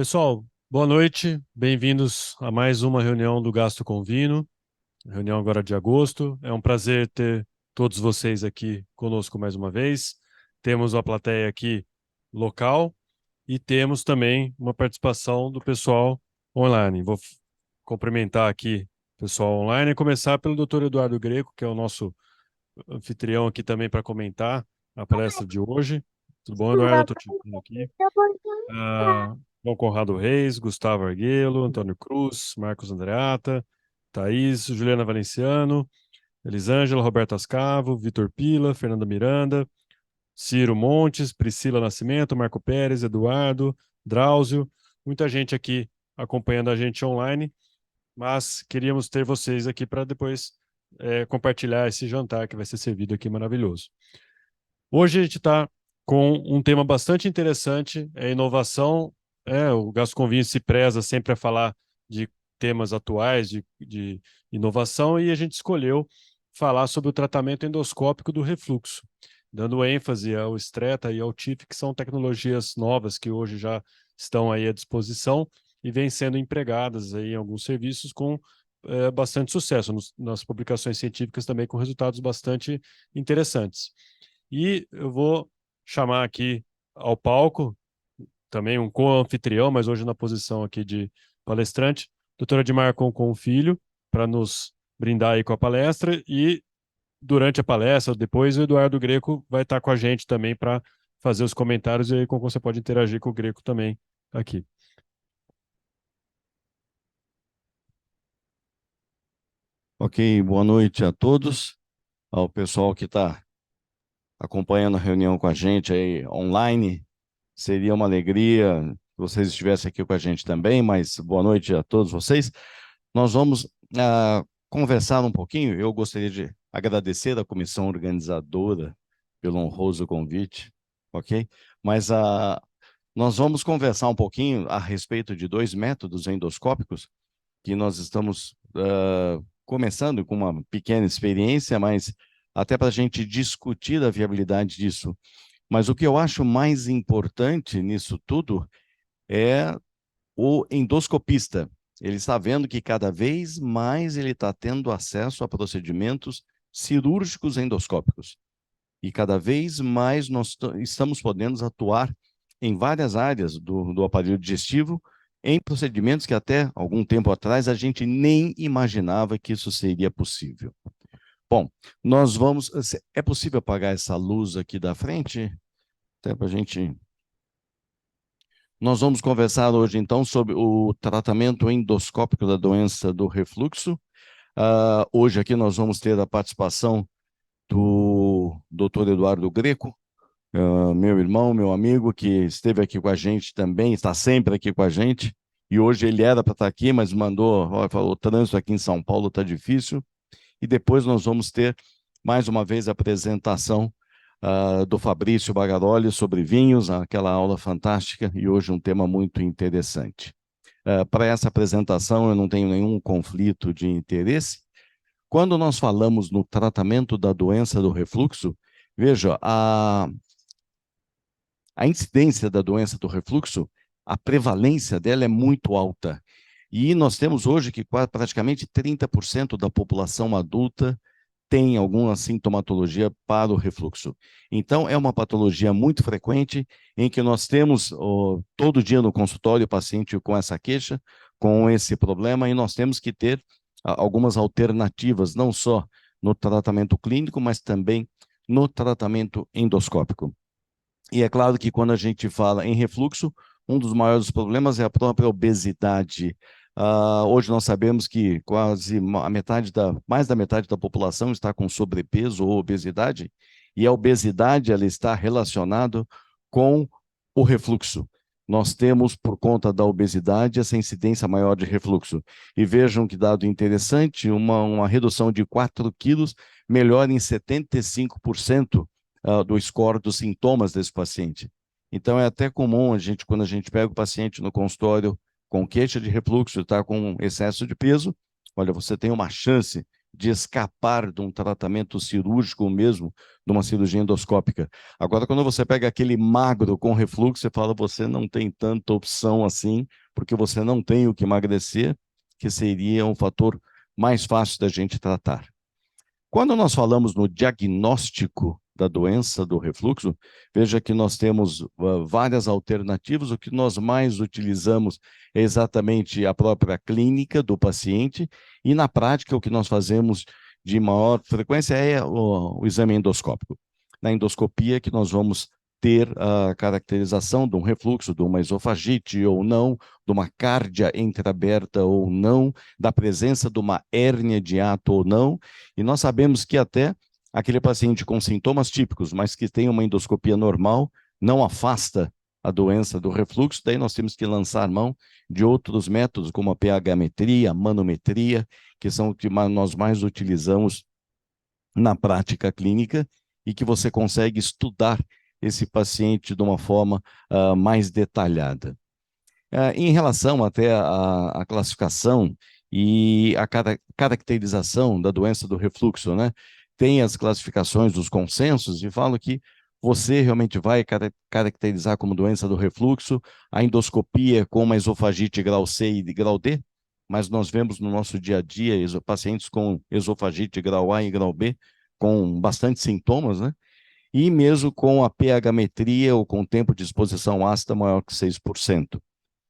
Pessoal, boa noite, bem-vindos a mais uma reunião do Gasto Convino, reunião agora de agosto. É um prazer ter todos vocês aqui conosco mais uma vez. Temos a plateia aqui local e temos também uma participação do pessoal online. Vou cumprimentar aqui o pessoal online e começar pelo Dr. Eduardo Greco, que é o nosso anfitrião aqui também para comentar a palestra de hoje. Tudo bom, Eduardo? Estou te vendo aqui. João Conrado Reis, Gustavo Arguello, Antônio Cruz, Marcos Andreata, Thaís, Juliana Valenciano, Elisângela, Roberto Ascavo, Vitor Pila, Fernanda Miranda, Ciro Montes, Priscila Nascimento, Marco Pérez, Eduardo, Drauzio, muita gente aqui acompanhando a gente online, mas queríamos ter vocês aqui para depois compartilhar esse jantar que vai ser servido aqui maravilhoso. Hoje a gente está com um tema bastante interessante, é inovação. O Gasto Convino se preza sempre a falar de temas atuais, de inovação, e a gente escolheu falar sobre o tratamento endoscópico do refluxo, dando ênfase ao Stretta e ao TIF, que são tecnologias novas que hoje já estão aí à disposição e vêm sendo empregadas aí em alguns serviços com bastante sucesso, nas publicações científicas também com resultados bastante interessantes. E eu vou chamar aqui ao palco, também um co-anfitrião, mas hoje na posição aqui de palestrante, doutora Edmar Concon Filho, para nos brindar aí com a palestra, e durante a palestra, depois o Eduardo Greco vai estar com a gente também para fazer os comentários, e aí Concon, você pode interagir com o Greco também aqui. Ok, boa noite a todos, ao pessoal que está acompanhando a reunião com a gente aí online. Seria uma alegria que vocês estivessem aqui com a gente também, mas boa noite a todos vocês. Nós vamos conversar um pouquinho. Eu gostaria de agradecer a comissão organizadora pelo honroso convite, ok? Mas nós vamos conversar um pouquinho a respeito de dois métodos endoscópicos que nós estamos começando com uma pequena experiência, mas até para a gente discutir a viabilidade disso. Mas o que eu acho mais importante nisso tudo é o endoscopista. Ele está vendo que cada vez mais ele está tendo acesso a procedimentos cirúrgicos endoscópicos. E cada vez mais nós estamos podendo atuar em várias áreas do aparelho digestivo, em procedimentos que até algum tempo atrás a gente nem imaginava que isso seria possível. Bom, nós vamos... É possível apagar essa luz aqui da frente? Até para a gente... Nós vamos conversar hoje, então, sobre o tratamento endoscópico da doença do refluxo. Hoje aqui nós vamos ter a participação do Dr. Eduardo Greco, meu irmão, meu amigo, que esteve aqui com a gente também, está sempre aqui com a gente, e hoje ele era para estar aqui, mas mandou, falou, o trânsito aqui em São Paulo está difícil, e depois nós vamos ter, mais uma vez, a apresentação do Fabrício Bagaroli sobre vinhos, aquela aula fantástica, e hoje um tema muito interessante. Para essa apresentação eu não tenho nenhum conflito de interesse. Quando nós falamos no tratamento da doença do refluxo, veja, a incidência da doença do refluxo, a prevalência dela é muito alta. E nós temos hoje que praticamente 30% da população adulta tem alguma sintomatologia para o refluxo. Então, é uma patologia muito frequente em que nós temos todo dia no consultório o paciente com essa queixa, com esse problema, e nós temos que ter algumas alternativas, não só no tratamento clínico, mas também no tratamento endoscópico. E é claro que quando a gente fala em refluxo, um dos maiores problemas é a própria obesidade. Hoje nós sabemos que quase mais da metade da população está com sobrepeso ou obesidade, e a obesidade ela está relacionada com o refluxo. Nós temos, por conta da obesidade, essa incidência maior de refluxo. E vejam que dado interessante, uma redução de 4 quilos melhora em 75% do score dos sintomas desse paciente. Então, é até comum, quando a gente pega o paciente no consultório com queixa de refluxo, está com excesso de peso, olha, você tem uma chance de escapar de um tratamento cirúrgico mesmo, de uma cirurgia endoscópica. Agora, quando você pega aquele magro com refluxo, você fala, você não tem tanta opção assim, porque você não tem o que emagrecer, que seria um fator mais fácil da gente tratar. Quando nós falamos no diagnóstico da doença do refluxo, veja que nós temos várias alternativas. O que nós mais utilizamos é exatamente a própria clínica do paciente, e na prática o que nós fazemos de maior frequência é o exame endoscópico. Na endoscopia que nós vamos ter a caracterização de um refluxo, de uma esofagite ou não, de uma cárdia entreaberta ou não, da presença de uma hérnia de hiato ou não, e nós sabemos que até aquele paciente com sintomas típicos, mas que tem uma endoscopia normal, não afasta a doença do refluxo, daí nós temos que lançar mão de outros métodos, como a pH-metria, a manometria, que são o que nós mais utilizamos na prática clínica e que você consegue estudar esse paciente de uma forma mais detalhada. Em relação até à classificação e à caracterização da doença do refluxo, né? Tem as classificações dos consensos e falo que você realmente vai caracterizar como doença do refluxo a endoscopia com uma esofagite grau C e grau D, mas nós vemos no nosso dia a dia pacientes com esofagite grau A e grau B com bastante sintomas, né? E mesmo com a pH-metria ou com tempo de exposição ácida maior que 6%.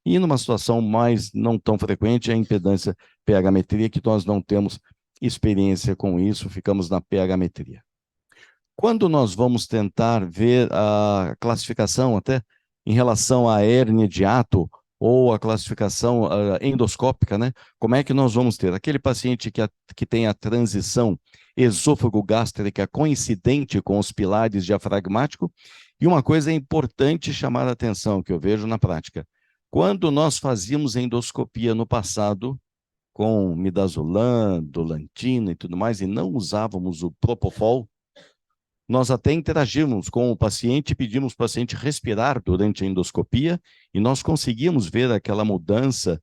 E numa situação mais não tão frequente, a impedância pH-metria, que nós não temos experiência com isso, ficamos na pH-metria. Quando nós vamos tentar ver a classificação até em relação à hérnia de hiato ou a classificação endoscópica, né? Como é que nós vamos ter? Aquele paciente que tem a transição esôfago-gástrica coincidente com os pilares diafragmáticos. E uma coisa importante chamar a atenção, que eu vejo na prática. Quando nós fazíamos endoscopia no passado, com midazolam, dolantina e tudo mais, e não usávamos o propofol, nós até interagimos com o paciente, pedimos para o paciente respirar durante a endoscopia, e nós conseguimos ver aquela mudança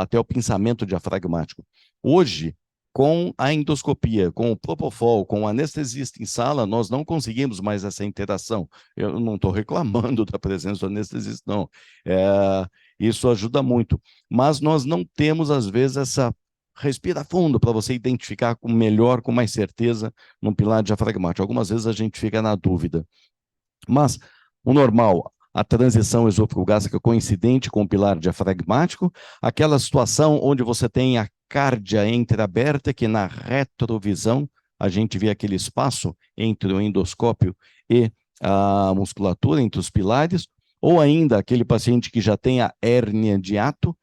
até o pinçamento diafragmático. Hoje, com a endoscopia, com o propofol, com o anestesista em sala, nós não conseguimos mais essa interação. Eu não estou reclamando da presença do anestesista, não. Isso ajuda muito. Mas nós não temos, às vezes, essa respira fundo para você identificar melhor, com mais certeza, no pilar diafragmático. Algumas vezes a gente fica na dúvida. Mas o normal, a transição esôfago-gástrica coincidente com o pilar diafragmático, aquela situação onde você tem a cárdia entreaberta, que na retrovisão a gente vê aquele espaço entre o endoscópio e a musculatura, entre os pilares, ou ainda aquele paciente que já tem a hérnia de hiato,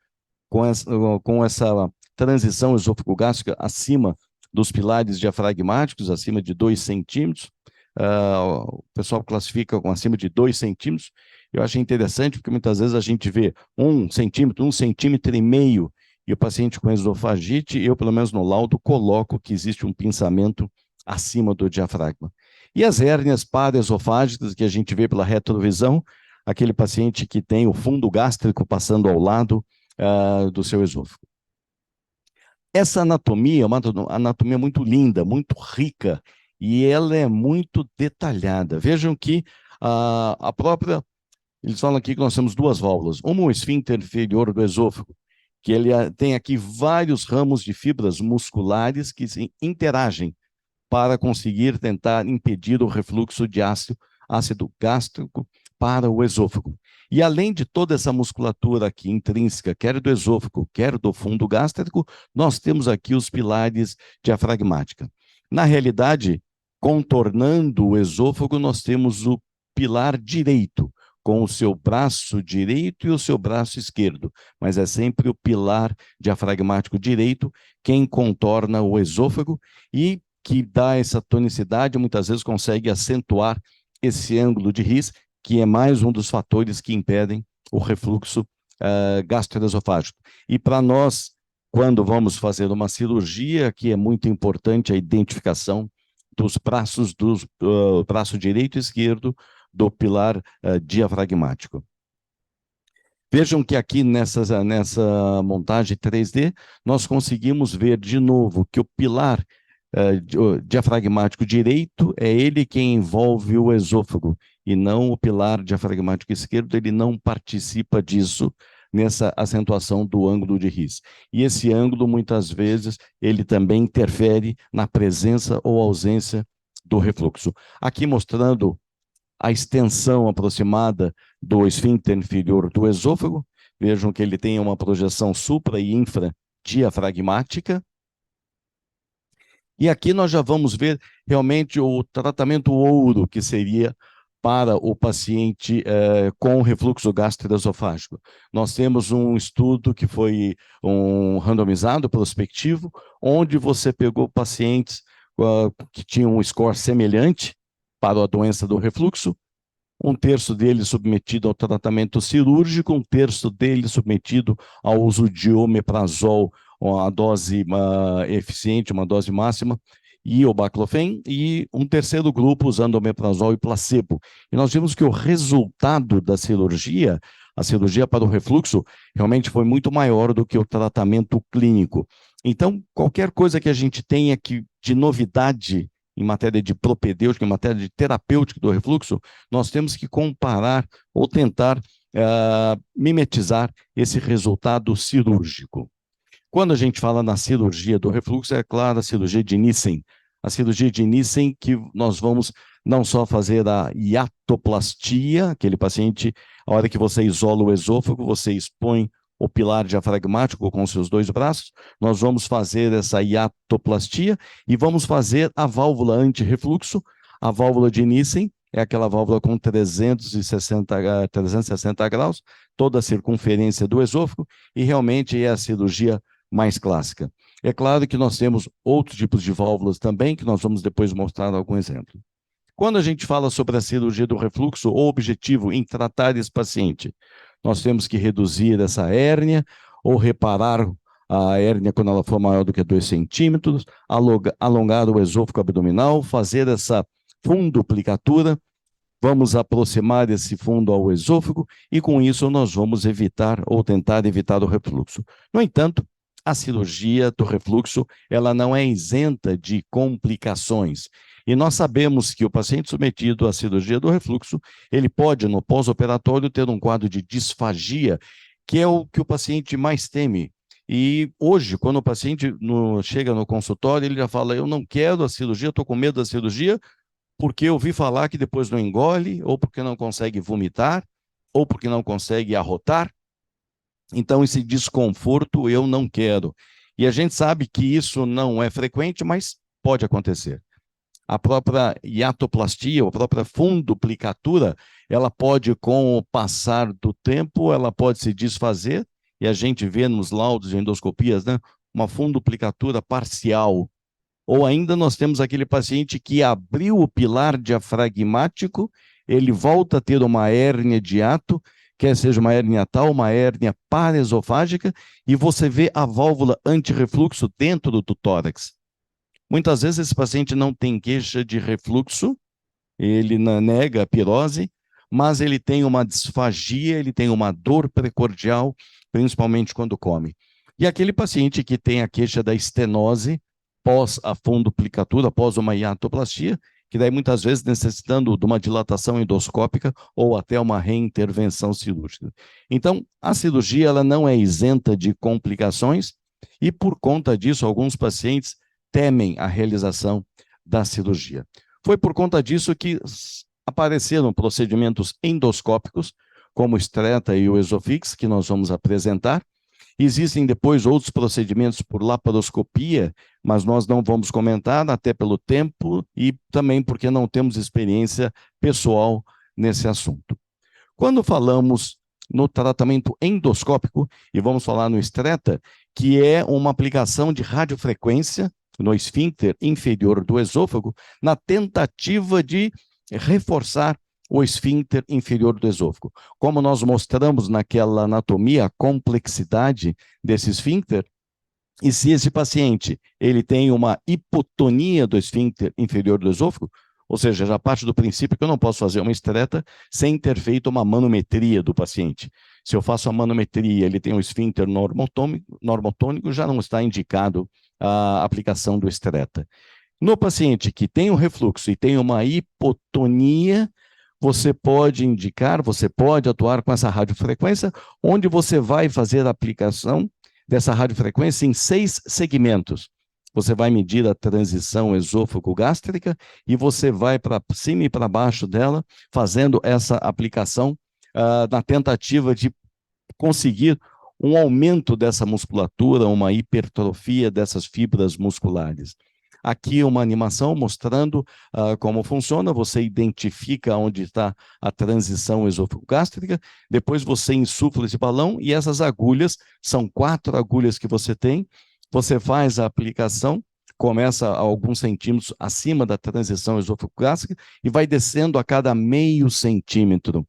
com essa transição esôfago-gástrica acima dos pilares diafragmáticos, acima de 2 centímetros. O pessoal classifica com acima de 2 centímetros. Eu acho interessante, porque muitas vezes a gente vê 1 centímetro, 1,5 centímetros, e o paciente com esofagite, eu, pelo menos no laudo, coloco que existe um pinçamento acima do diafragma. E as hérnias paraesofágicas, que a gente vê pela retrovisão, aquele paciente que tem o fundo gástrico passando ao lado do seu esôfago. Essa anatomia é uma anatomia muito linda, muito rica, e ela é muito detalhada. Vejam que a própria... Eles falam aqui que nós temos 2 válvulas. Uma, o esfíncter inferior do esôfago, que ele tem aqui vários ramos de fibras musculares que interagem para conseguir tentar impedir o refluxo de ácido gástrico para o esôfago. E além de toda essa musculatura aqui intrínseca, quer do esôfago, quer do fundo gástrico, nós temos aqui os pilares diafragmáticos. Na realidade, contornando o esôfago, nós temos o pilar direito, com o seu braço direito e o seu braço esquerdo, mas é sempre o pilar diafragmático direito quem contorna o esôfago e que dá essa tonicidade, muitas vezes consegue acentuar esse ângulo de His, que é mais um dos fatores que impedem o refluxo gastroesofágico. E para nós, quando vamos fazer uma cirurgia, que é muito importante a identificação dos braços, do braço direito e esquerdo do pilar diafragmático. Vejam que aqui nessa montagem 3D, nós conseguimos ver de novo que o pilar diafragmático direito é ele quem envolve o esôfago, e não o pilar diafragmático esquerdo, ele não participa disso nessa acentuação do ângulo de His. E esse ângulo, muitas vezes, ele também interfere na presença ou ausência do refluxo. Aqui mostrando a extensão aproximada do esfíncter inferior do esôfago. Vejam que ele tem uma projeção supra e infradiafragmática. E aqui nós já vamos ver realmente o tratamento ouro que seria para o paciente com refluxo gastroesofágico. Nós temos um estudo que foi um randomizado prospectivo, onde você pegou pacientes que tinham um score semelhante para a doença do refluxo, um terço deles submetido ao tratamento cirúrgico, um terço deles submetido ao uso de omeprazol, uma dose eficiente, uma dose máxima, e o baclofen, e um terceiro grupo usando omeprazol e placebo. E nós vimos que o resultado da cirurgia, a cirurgia para o refluxo, realmente foi muito maior do que o tratamento clínico. Então, qualquer coisa que a gente tenha de novidade em matéria de propedêutica, em matéria de terapêutica do refluxo, nós temos que comparar ou tentar mimetizar esse resultado cirúrgico. Quando a gente fala na cirurgia do refluxo, é claro, a cirurgia de Nissen. A cirurgia de Nissen que nós vamos não só fazer a hiatoplastia, aquele paciente, a hora que você isola o esôfago, você expõe o pilar diafragmático com seus dois braços, nós vamos fazer essa hiatoplastia e vamos fazer a válvula anti-refluxo. A válvula de Nissen é aquela válvula com 360 graus, toda a circunferência do esôfago, e realmente é a cirurgia mais clássica. É claro que nós temos outros tipos de válvulas também, que nós vamos depois mostrar algum exemplo. Quando a gente fala sobre a cirurgia do refluxo, o objetivo em tratar esse paciente, nós temos que reduzir essa hérnia ou reparar a hérnia quando ela for maior do que 2 centímetros, alongar o esôfago abdominal, fazer essa funduplicatura, vamos aproximar esse fundo ao esôfago e com isso nós vamos evitar ou tentar evitar o refluxo. No entanto, a cirurgia do refluxo, ela não é isenta de complicações. E nós sabemos que o paciente submetido à cirurgia do refluxo, ele pode, no pós-operatório, ter um quadro de disfagia, que é o que o paciente mais teme. E hoje, quando o paciente chega no consultório, ele já fala, eu não quero a cirurgia, estou com medo da cirurgia, porque eu ouvi falar que depois não engole, ou porque não consegue vomitar, ou porque não consegue arrotar. Então, esse desconforto eu não quero. E a gente sabe que isso não é frequente, mas pode acontecer. A própria hiatoplastia, a própria funduplicatura, ela pode, com o passar do tempo, ela pode se desfazer, e a gente vê nos laudos de endoscopias, né, uma funduplicatura parcial. Ou ainda nós temos aquele paciente que abriu o pilar diafragmático, ele volta a ter uma hérnia de hiato, quer seja uma hérnia tal, uma hérnia paraesofágica, e você vê a válvula antirrefluxo dentro do tórax. Muitas vezes esse paciente não tem queixa de refluxo, ele nega a pirose, mas ele tem uma disfagia, ele tem uma dor precordial, principalmente quando come. E aquele paciente que tem a queixa da estenose, pós a funduplicatura, após uma hiatoplastia, que daí muitas vezes necessitando de uma dilatação endoscópica ou até uma reintervenção cirúrgica. Então, a cirurgia ela não é isenta de complicações e por conta disso alguns pacientes temem a realização da cirurgia. Foi por conta disso que apareceram procedimentos endoscópicos, como o Stretta e o Esofix, que nós vamos apresentar. Existem depois outros procedimentos por laparoscopia, mas nós não vamos comentar, até pelo tempo e também porque não temos experiência pessoal nesse assunto. Quando falamos no tratamento endoscópico, e vamos falar no Stretta, que é uma aplicação de radiofrequência no esfíncter inferior do esôfago, na tentativa de reforçar o esfíncter inferior do esôfago. Como nós mostramos naquela anatomia, a complexidade desse esfíncter, e se esse paciente ele tem uma hipotonia do esfíncter inferior do esôfago, Ou seja, já parte do princípio que eu não posso fazer uma estreta sem ter feito uma manometria do paciente. Se eu faço a manometria, ele tem um esfíncter normotônico, já não está indicado a aplicação do estreta. No paciente que tem um refluxo e tem uma hipotonia, você pode indicar, você pode atuar com essa radiofrequência, onde você vai fazer a aplicação dessa radiofrequência em 6 segmentos. Você vai medir a transição esôfago-gástrica e você vai para cima e para baixo dela, fazendo essa aplicação na tentativa de conseguir um aumento dessa musculatura, uma hipertrofia dessas fibras musculares. Aqui uma animação mostrando como funciona, você identifica onde está a transição esôfago-gástrica, depois você insufla esse balão e essas agulhas, são 4 agulhas que você tem, você faz a aplicação, começa a alguns centímetros acima da transição esôfago-gástrica e vai descendo a cada meio centímetro.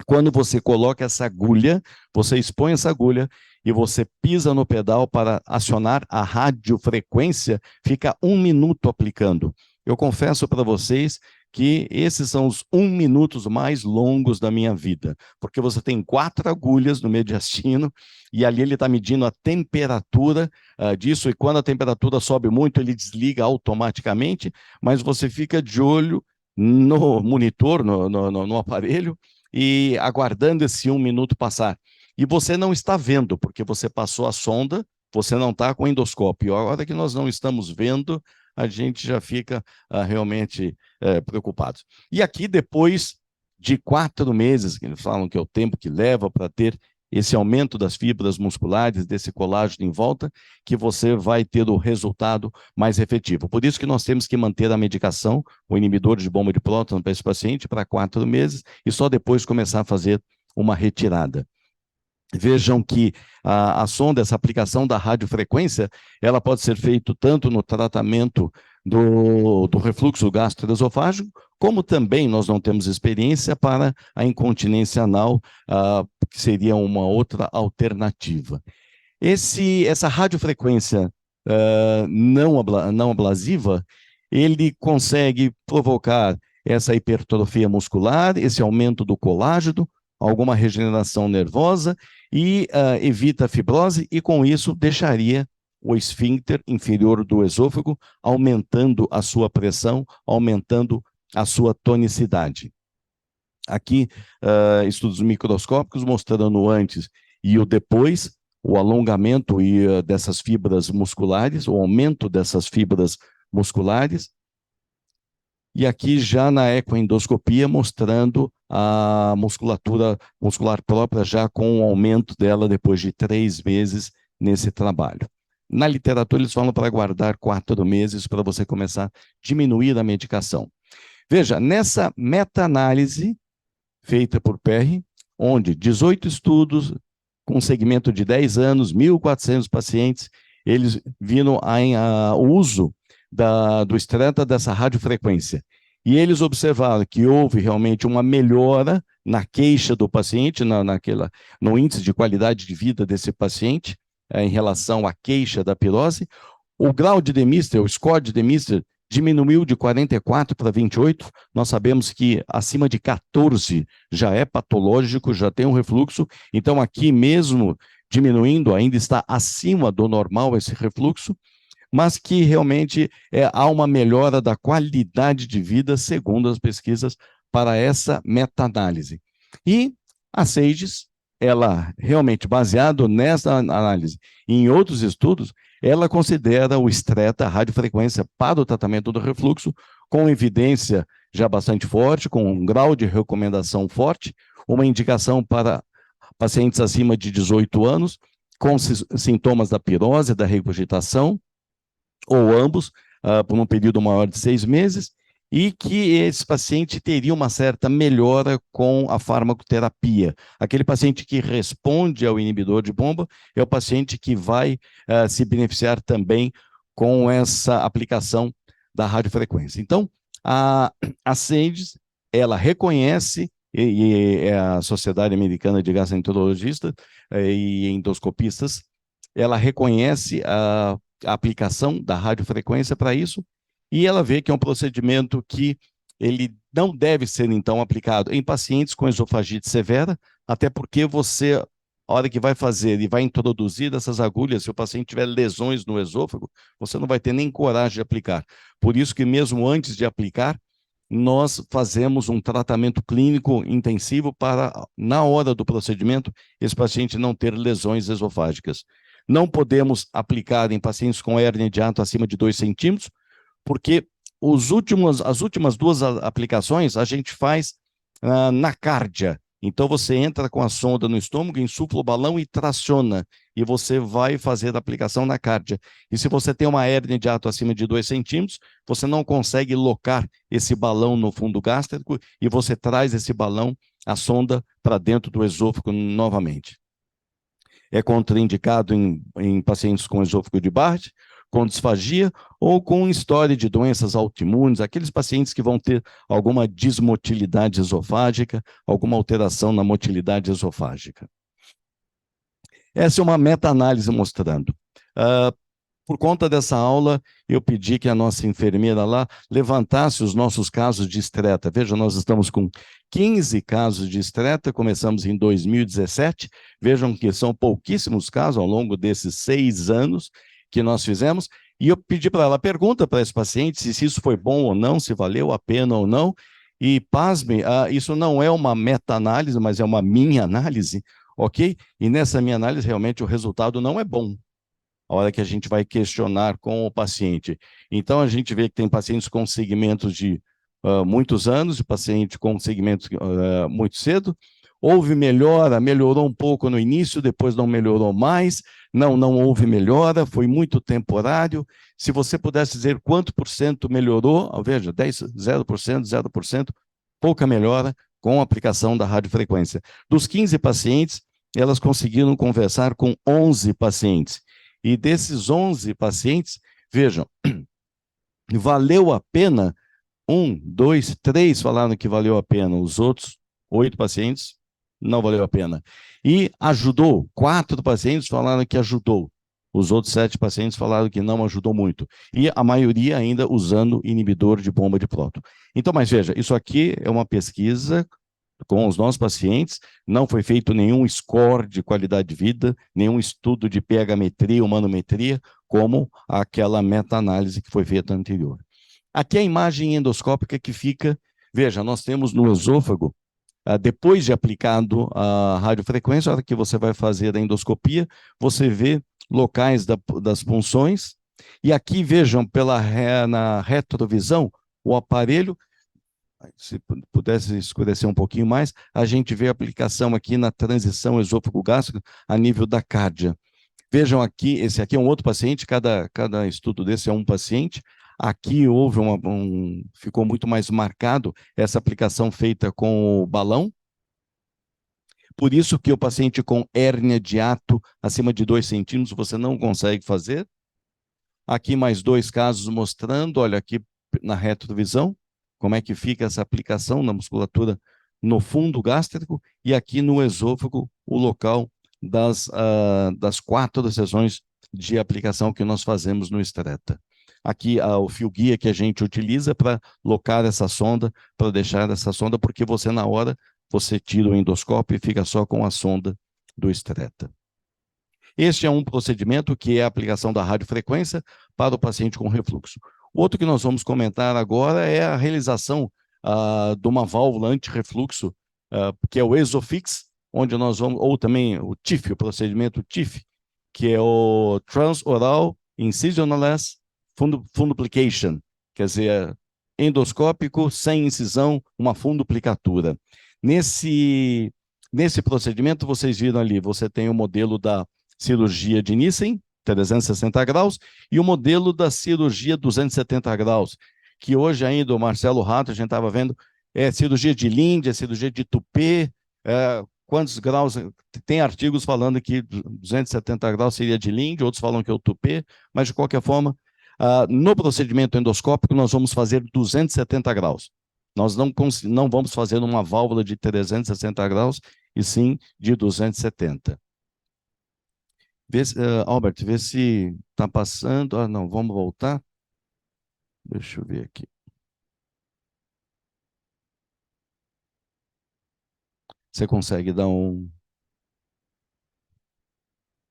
Quando você coloca essa agulha, você expõe essa agulha e você pisa no pedal para acionar a radiofrequência, fica 1 minuto aplicando. Eu confesso para vocês que esses são os 1 minutos mais longos da minha vida, porque você tem 4 agulhas no mediastino e ali ele está medindo a temperatura disso, e quando a temperatura sobe muito, ele desliga automaticamente, mas você fica de olho no monitor, no aparelho, e aguardando esse 1 minuto passar. E você não está vendo, porque você passou a sonda, você não está com endoscópio. A hora que nós não estamos vendo, a gente já fica realmente preocupado. E aqui, depois de 4 meses, que eles falam que é o tempo que leva para ter esse aumento das fibras musculares, desse colágeno em volta, que você vai ter o resultado mais efetivo. Por isso que nós temos que manter a medicação, o inibidor de bomba de próton para esse paciente, para 4 meses, e só depois começar a fazer uma retirada. Vejam que a sonda, essa aplicação da radiofrequência, ela pode ser feita tanto no tratamento do refluxo gastroesofágico, como também nós não temos experiência para a incontinência anal, que seria uma outra alternativa. Essa radiofrequência não ablasiva, ele consegue provocar essa hipertrofia muscular, esse aumento do colágeno, alguma regeneração nervosa e evita a fibrose, e com isso deixaria o esfíncter inferior do esôfago aumentando a sua pressão, aumentando a sua tonicidade. Aqui, estudos microscópicos mostrando o antes e o depois, o alongamento dessas fibras musculares, o aumento dessas fibras musculares. E aqui já na ecoendoscopia mostrando a musculatura muscular própria já com o aumento dela depois de 3 meses nesse trabalho. Na literatura eles falam para aguardar 4 meses para você começar a diminuir a medicação. Veja, nessa meta-análise feita por Perry, onde 18 estudos com segmento de 10 anos, 1.400 pacientes, eles viram o uso do estreta dessa radiofrequência. E eles observaram que houve realmente uma melhora na queixa do paciente, no índice de qualidade de vida desse paciente, em relação à queixa da pirose. O grau de Demister, o score de Demister, diminuiu de 44 para 28. Nós sabemos que acima de 14 já é patológico, já tem um refluxo. Então, aqui mesmo diminuindo, ainda está acima do normal esse refluxo, mas que realmente há uma melhora da qualidade de vida, segundo as pesquisas, para essa meta-análise. E a SAGES, ela realmente, baseado nessa análise e em outros estudos, ela considera o estreta, a radiofrequência, para o tratamento do refluxo, com evidência já bastante forte, com um grau de recomendação forte, uma indicação para pacientes acima de 18 anos, com sintomas da pirose, da regurgitação, ou ambos, por um período maior de 6 meses, e que esse paciente teria uma certa melhora com a farmacoterapia. Aquele paciente que responde ao inibidor de bomba é o paciente que vai se beneficiar também com essa aplicação da radiofrequência. Então, a SAGES, ela reconhece, e a Sociedade Americana de Gastroenterologistas e Endoscopistas, ela reconhece a aplicação da radiofrequência para isso, e ela vê que é um procedimento que ele não deve ser, então, aplicado em pacientes com esofagite severa, até porque você, a hora que vai fazer e vai introduzir essas agulhas, se o paciente tiver lesões no esôfago, você não vai ter nem coragem de aplicar. Por isso que mesmo antes de aplicar, nós fazemos um tratamento clínico intensivo para, na hora do procedimento, esse paciente não ter lesões esofágicas. Não podemos aplicar em pacientes com hérnia de hiato acima de 2 centímetros, porque as últimas duas aplicações a gente faz na cárdia. Então você entra com a sonda no estômago, insufla o balão e traciona. E você vai fazer a aplicação na cárdia. E se você tem uma hérnia de hiato acima de 2 centímetros, você não consegue locar esse balão no fundo gástrico e você traz esse balão, a sonda, para dentro do esôfago novamente. É contraindicado em pacientes com esôfago de Barrett, com disfagia ou com história de doenças autoimunes, aqueles pacientes que vão ter alguma dismotilidade esofágica, alguma alteração na motilidade esofágica. Essa é uma meta-análise mostrando. Por conta dessa aula, eu pedi que a nossa enfermeira lá levantasse os nossos casos de estreta. Veja, nós estamos com 15 casos de estreta, começamos em 2017. Vejam que são pouquíssimos casos ao longo desses 6 anos que nós fizemos. E eu pedi para ela, pergunta para esse paciente se isso foi bom ou não, se valeu a pena ou não. E, pasme, isso não é uma meta-análise, mas é uma minha análise, ok? E nessa minha análise, realmente, o resultado não é bom a hora que a gente vai questionar com o paciente. Então, a gente vê que tem pacientes com segmentos de muitos anos, e paciente com segmentos muito cedo. Houve melhora, melhorou um pouco no início, depois não melhorou mais. Não houve melhora, foi muito temporário. Se você pudesse dizer quanto por cento melhorou, veja, 10, 0%, 0%, pouca melhora com a aplicação da radiofrequência. Dos 15 pacientes, elas conseguiram conversar com 11 pacientes. E desses 11 pacientes, vejam, valeu a pena, 1, 2, 3 falaram que valeu a pena, os outros 8 pacientes não valeu a pena. E ajudou, 4 pacientes falaram que ajudou, os outros 7 pacientes falaram que não ajudou muito. E a maioria ainda usando inibidor de bomba de próton. Então, mas veja, isso aqui é uma pesquisa com os nossos pacientes, não foi feito nenhum score de qualidade de vida, nenhum estudo de pH-metria, humanometria, como aquela meta-análise que foi feita anterior. Aqui a imagem endoscópica que fica, veja, nós temos no esôfago, depois de aplicado a radiofrequência, a hora que você vai fazer a endoscopia, você vê locais das punções, e aqui vejam na retrovisão, o aparelho, se pudesse escurecer um pouquinho mais, a gente vê a aplicação aqui na transição esôfago-gástrico a nível da cárdia. Vejam aqui, esse aqui é um outro paciente, cada estudo desse é um paciente. Aqui houve ficou muito mais marcado essa aplicação feita com o balão. Por isso que o paciente com hérnia de hiato acima de 2 centímetros você não consegue fazer. Aqui mais 2 casos mostrando, olha aqui na retrovisão, como é que fica essa aplicação na musculatura no fundo gástrico e aqui no esôfago, o local das 4 sessões de aplicação que nós fazemos no estreta. Aqui o fio guia que a gente utiliza para locar essa sonda, para deixar essa sonda, porque você na hora, você tira o endoscópio e fica só com a sonda do estreta. Este é um procedimento que é a aplicação da radiofrequência para o paciente com refluxo. O outro que nós vamos comentar agora é a realização de uma válvula anti-refluxo, que é o Esofix, onde nós vamos, ou também o TIF, o procedimento TIF, que é o Transoral Incisionless Funduplication, quer dizer, endoscópico, sem incisão, uma funduplicatura. Nesse procedimento, vocês viram ali, você tem o modelo da cirurgia de Nissen, 360 graus, e o modelo da cirurgia 270 graus, que hoje ainda o Marcelo Rato, a gente estava vendo, é cirurgia de Linde, é cirurgia de Tupê, quantos graus, tem artigos falando que 270 graus seria de Linde, outros falam que é o Tupê, mas de qualquer forma, no procedimento endoscópico nós vamos fazer 270 graus. Nós não vamos fazer uma válvula de 360 graus, e sim de 270. Albert, vê se está passando. Não, vamos voltar. Deixa eu ver aqui. Você consegue dar um...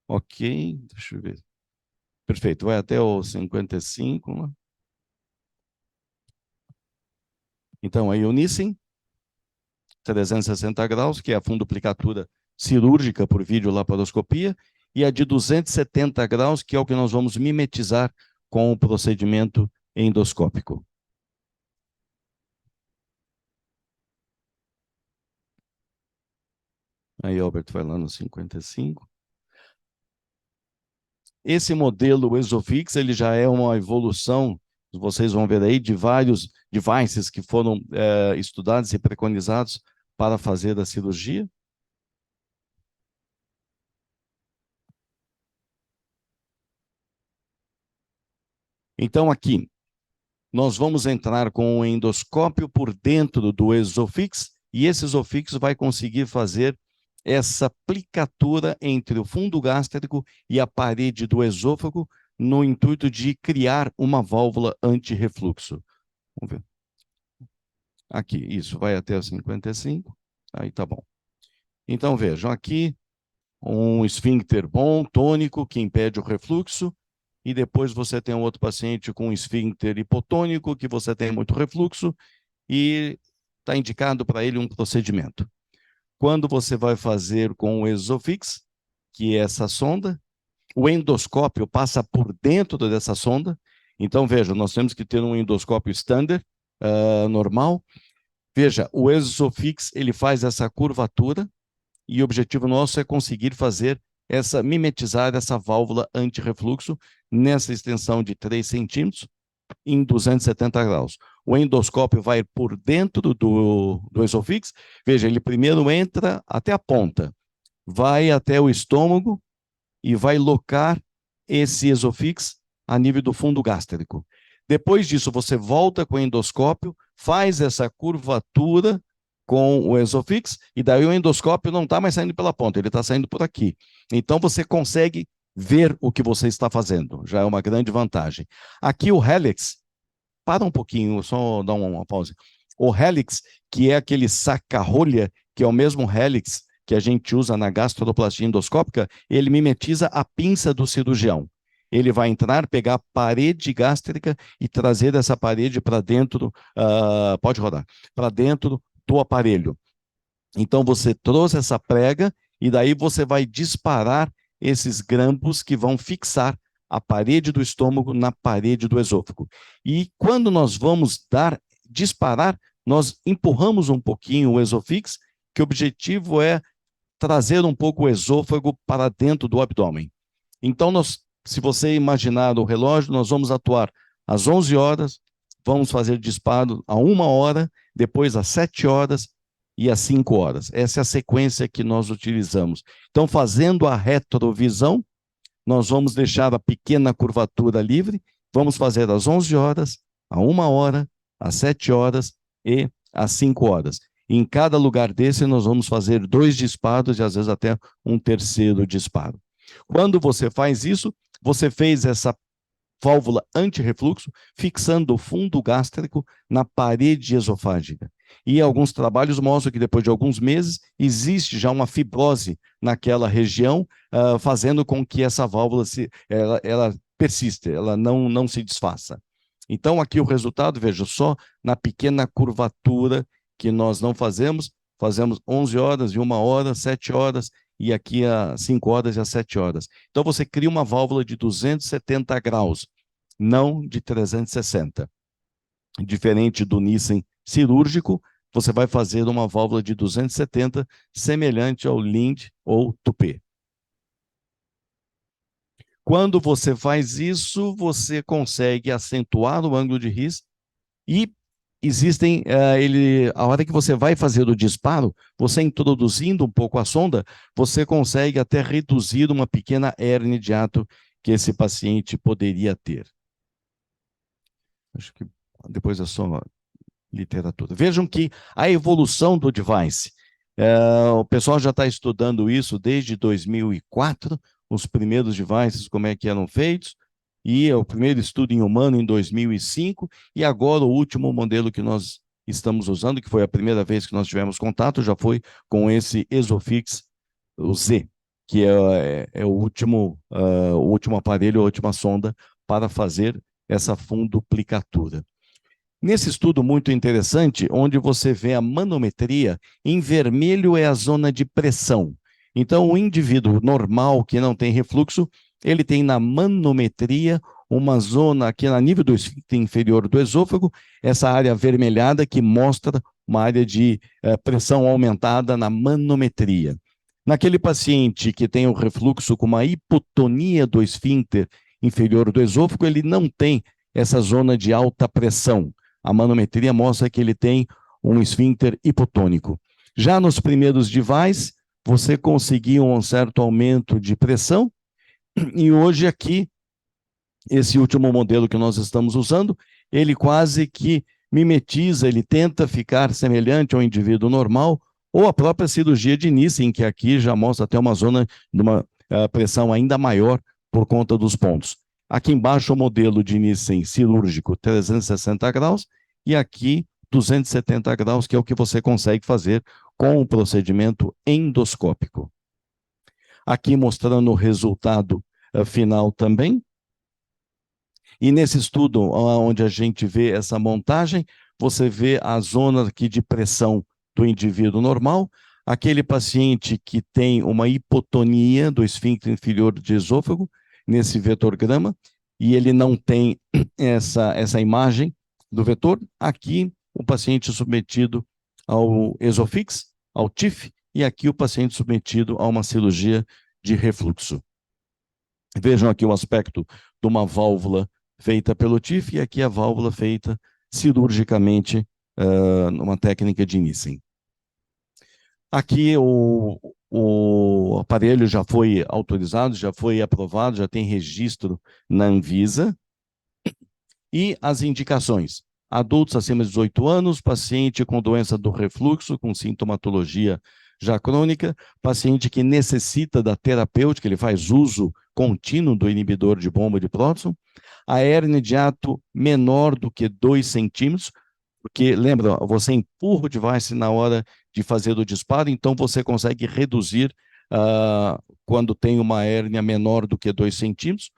Ok, deixa eu ver. Perfeito, vai até o 55, né? Então, aí o Nissen, 360 graus, que é a funduplicatura cirúrgica por videolaparoscopia, e a de 270 graus, que é o que nós vamos mimetizar com o procedimento endoscópico. Aí, Albert, vai lá no 55. Esse modelo ESOFIX, ele já é uma evolução, vocês vão ver aí, de vários devices que foram estudados e preconizados para fazer a cirurgia. Então, aqui, nós vamos entrar com o endoscópio por dentro do ESOFIX, e esse ESOFIX vai conseguir fazer essa plicatura entre o fundo gástrico e a parede do esôfago, no intuito de criar uma válvula anti-refluxo. Vamos ver. Aqui, isso, vai até 55. Aí tá bom. Então, vejam, aqui, um esfíncter bom, tônico, que impede o refluxo, e depois você tem um outro paciente com um esfíncter hipotônico, que você tem muito refluxo, e está indicado para ele um procedimento. Quando você vai fazer com o ESOFIX, que é essa sonda, o endoscópio passa por dentro dessa sonda. Então, veja, nós temos que ter um endoscópio standard, normal. Veja, o ESOFIX, ele faz essa curvatura, e o objetivo nosso é conseguir fazer mimetizar essa válvula anti-refluxo nessa extensão de 3 centímetros, em 270 graus. O endoscópio vai por dentro do ESOFIX. Veja, ele primeiro entra até a ponta, vai até o estômago e vai locar esse ESOFIX a nível do fundo gástrico. Depois disso, você volta com o endoscópio, faz essa curvatura com o ESOFIX, e daí o endoscópio não está mais saindo pela ponta, ele está saindo por aqui. Então, você consegue ver o que você está fazendo, já é uma grande vantagem. Aqui o Helix, para um pouquinho, só dar uma pausa. O Helix, que é aquele saca-rolha, que é o mesmo Helix que a gente usa na gastroplastia endoscópica, ele mimetiza a pinça do cirurgião. Ele vai entrar, pegar a parede gástrica e trazer essa parede para dentro, pode rodar, para dentro do aparelho. Então, você trouxe essa prega e daí você vai disparar esses grampos que vão fixar a parede do estômago na parede do esôfago. E quando nós vamos disparar, nós empurramos um pouquinho o ESOFIX, que o objetivo é trazer um pouco o esôfago para dentro do abdômen. Então, se você imaginar o relógio, nós vamos atuar às 11 horas, vamos fazer disparo a 1 hora, depois às 7 horas e às 5 horas. Essa é a sequência que nós utilizamos. Então, fazendo a retrovisão, nós vamos deixar a pequena curvatura livre, vamos fazer às 11 horas, a 1 hora, às 7 horas e às 5 horas. Em cada lugar desse, nós vamos fazer 2 disparos e às vezes até um terceiro disparo. Quando você faz isso, você fez essa válvula anti-refluxo, fixando o fundo gástrico na parede esofágica. E alguns trabalhos mostram que depois de alguns meses existe já uma fibrose naquela região, fazendo com que essa válvula ela persista, ela não se desfaça. Então, aqui o resultado, veja só, na pequena curvatura que nós não fazemos 11 horas e 1 hora, 7 horas, e aqui a 5 horas e a 7 horas. Então, você cria uma válvula de 270 graus, não de 360. Diferente do Nissen cirúrgico, você vai fazer uma válvula de 270, semelhante ao Lind ou Tupé. Quando você faz isso, você consegue acentuar o ângulo de His e existem, a hora que você vai fazer o disparo, você introduzindo um pouco a sonda, você consegue até reduzir uma pequena hérnia de hiato que esse paciente poderia ter. Acho que depois é só literatura. Vejam que a evolução do device, o pessoal já está estudando isso desde 2004, os primeiros devices, como é que eram feitos, e o primeiro estudo em humano em 2005, e agora o último modelo que nós estamos usando, que foi a primeira vez que nós tivemos contato, já foi com esse Exofix, o Z, que é o último aparelho, a última sonda para fazer essa funduplicatura. Nesse estudo muito interessante, onde você vê a manometria, em vermelho é a zona de pressão. Então, o indivíduo normal que não tem refluxo, ele tem na manometria uma zona aqui a nível do esfíncter inferior do esôfago, essa área avermelhada que mostra uma área de pressão aumentada na manometria. Naquele paciente que tem o refluxo com uma hipotonia do esfíncter inferior do esôfago, ele não tem essa zona de alta pressão. A manometria mostra que ele tem um esfíncter hipotônico. Já nos primeiros devices, você conseguiu um certo aumento de pressão, e hoje aqui, esse último modelo que nós estamos usando, ele quase que mimetiza, ele tenta ficar semelhante ao indivíduo normal, ou a própria cirurgia de Nissen, que aqui já mostra até uma zona de uma pressão ainda maior por conta dos pontos. Aqui embaixo o modelo de Nissen cirúrgico 360 graus e aqui 270 graus, que é o que você consegue fazer com o procedimento endoscópico. Aqui mostrando o resultado final também. E nesse estudo, onde a gente vê essa montagem, você vê a zona aqui de pressão do indivíduo normal, aquele paciente que tem uma hipotonia do esfíncter inferior de esôfago, nesse vetorgrama, e ele não tem essa imagem do vetor. Aqui, o paciente submetido ao Exofix, ao TIF, e aqui o paciente submetido a uma cirurgia de refluxo. Vejam aqui o aspecto de uma válvula feita pelo TIF e aqui a válvula feita cirurgicamente numa técnica de Nissen. Aqui o aparelho já foi autorizado, já foi aprovado, já tem registro na Anvisa. E as indicações: adultos acima de 18 anos, paciente com doença do refluxo, com sintomatologia já crônica, paciente que necessita da terapêutica, ele faz uso contínuo do inibidor de bomba de próton, a hérnia de ato menor do que 2 centímetros, porque, lembra, você empurra o device na hora de fazer o disparo, então você consegue reduzir quando tem uma hérnia menor do que 2 centímetros.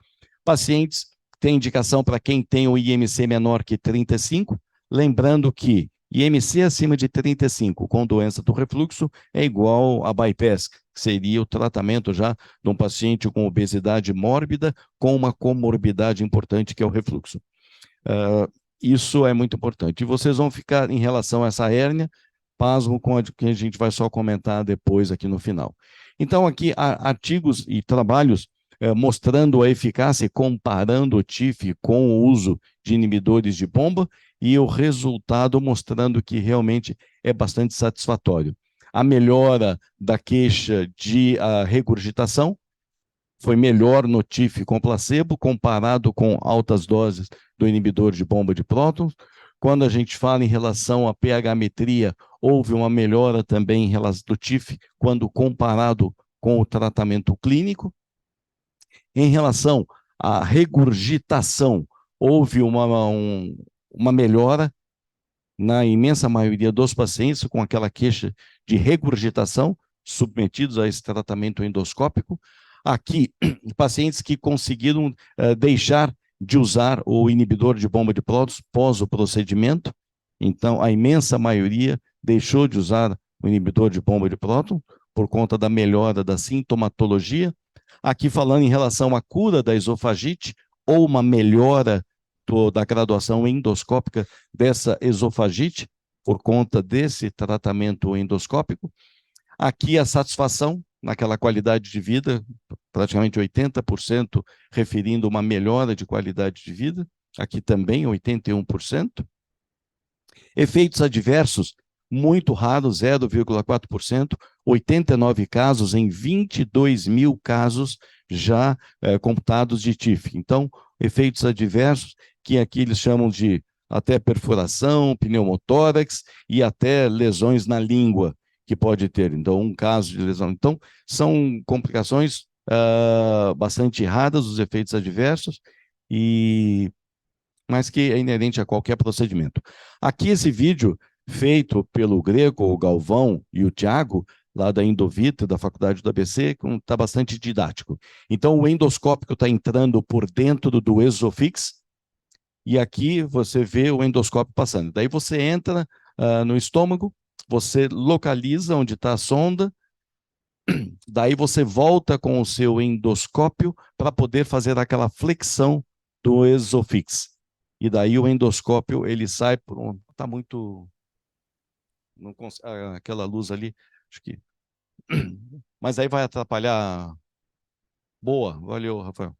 Pacientes tem indicação para quem tem o IMC menor que 35, lembrando que IMC acima de 35 com doença do refluxo é igual a bypass, que seria o tratamento já de um paciente com obesidade mórbida com uma comorbidade importante que é o refluxo. Isso é muito importante. E vocês vão ficar, em relação a essa hérnia, pasmo com a que a gente vai só comentar depois aqui no final. Então, aqui, artigos e trabalhos mostrando a eficácia e comparando o TIF com o uso de inibidores de bomba e o resultado mostrando que realmente é bastante satisfatório. A melhora da queixa de regurgitação foi melhor no TIF com placebo, comparado com altas doses do inibidor de bomba de prótons. Quando a gente fala em relação à pH-metria, houve uma melhora também em relação do TIF, quando comparado com o tratamento clínico. Em relação à regurgitação, houve uma melhora na imensa maioria dos pacientes com aquela queixa de regurgitação, submetidos a esse tratamento endoscópico. Aqui, pacientes que conseguiram deixar de usar o inibidor de bomba de prótons pós o procedimento, então a imensa maioria deixou de usar o inibidor de bomba de prótons por conta da melhora da sintomatologia. Aqui falando em relação à cura da esofagite ou uma melhora da graduação endoscópica dessa esofagite por conta desse tratamento endoscópico. Aqui a satisfação naquela qualidade de vida, praticamente 80% referindo uma melhora de qualidade de vida, aqui também 81%. Efeitos adversos muito raros, 0,4%, 89 casos em 22 mil casos já computados de TIF. Então, efeitos adversos que aqui eles chamam de até perfuração, pneumotórax e até lesões na língua que pode ter. Então, um caso de lesão. Então, são complicações bastante raras, os efeitos adversos, mas que é inerente a qualquer procedimento. Aqui esse vídeo feito pelo Greco, o Galvão e o Tiago, lá da Endovita, da Faculdade do ABC, está bastante didático. Então, o endoscópio está entrando por dentro do esofix, e aqui você vê o endoscópio passando. Daí você entra no estômago, você localiza onde está a sonda, daí você volta com o seu endoscópio para poder fazer aquela flexão do esofix. E daí o endoscópio, ele sai por um... Está muito... Não cons... aquela luz ali, acho que... Mas aí vai atrapalhar... Boa, valeu, Rafael.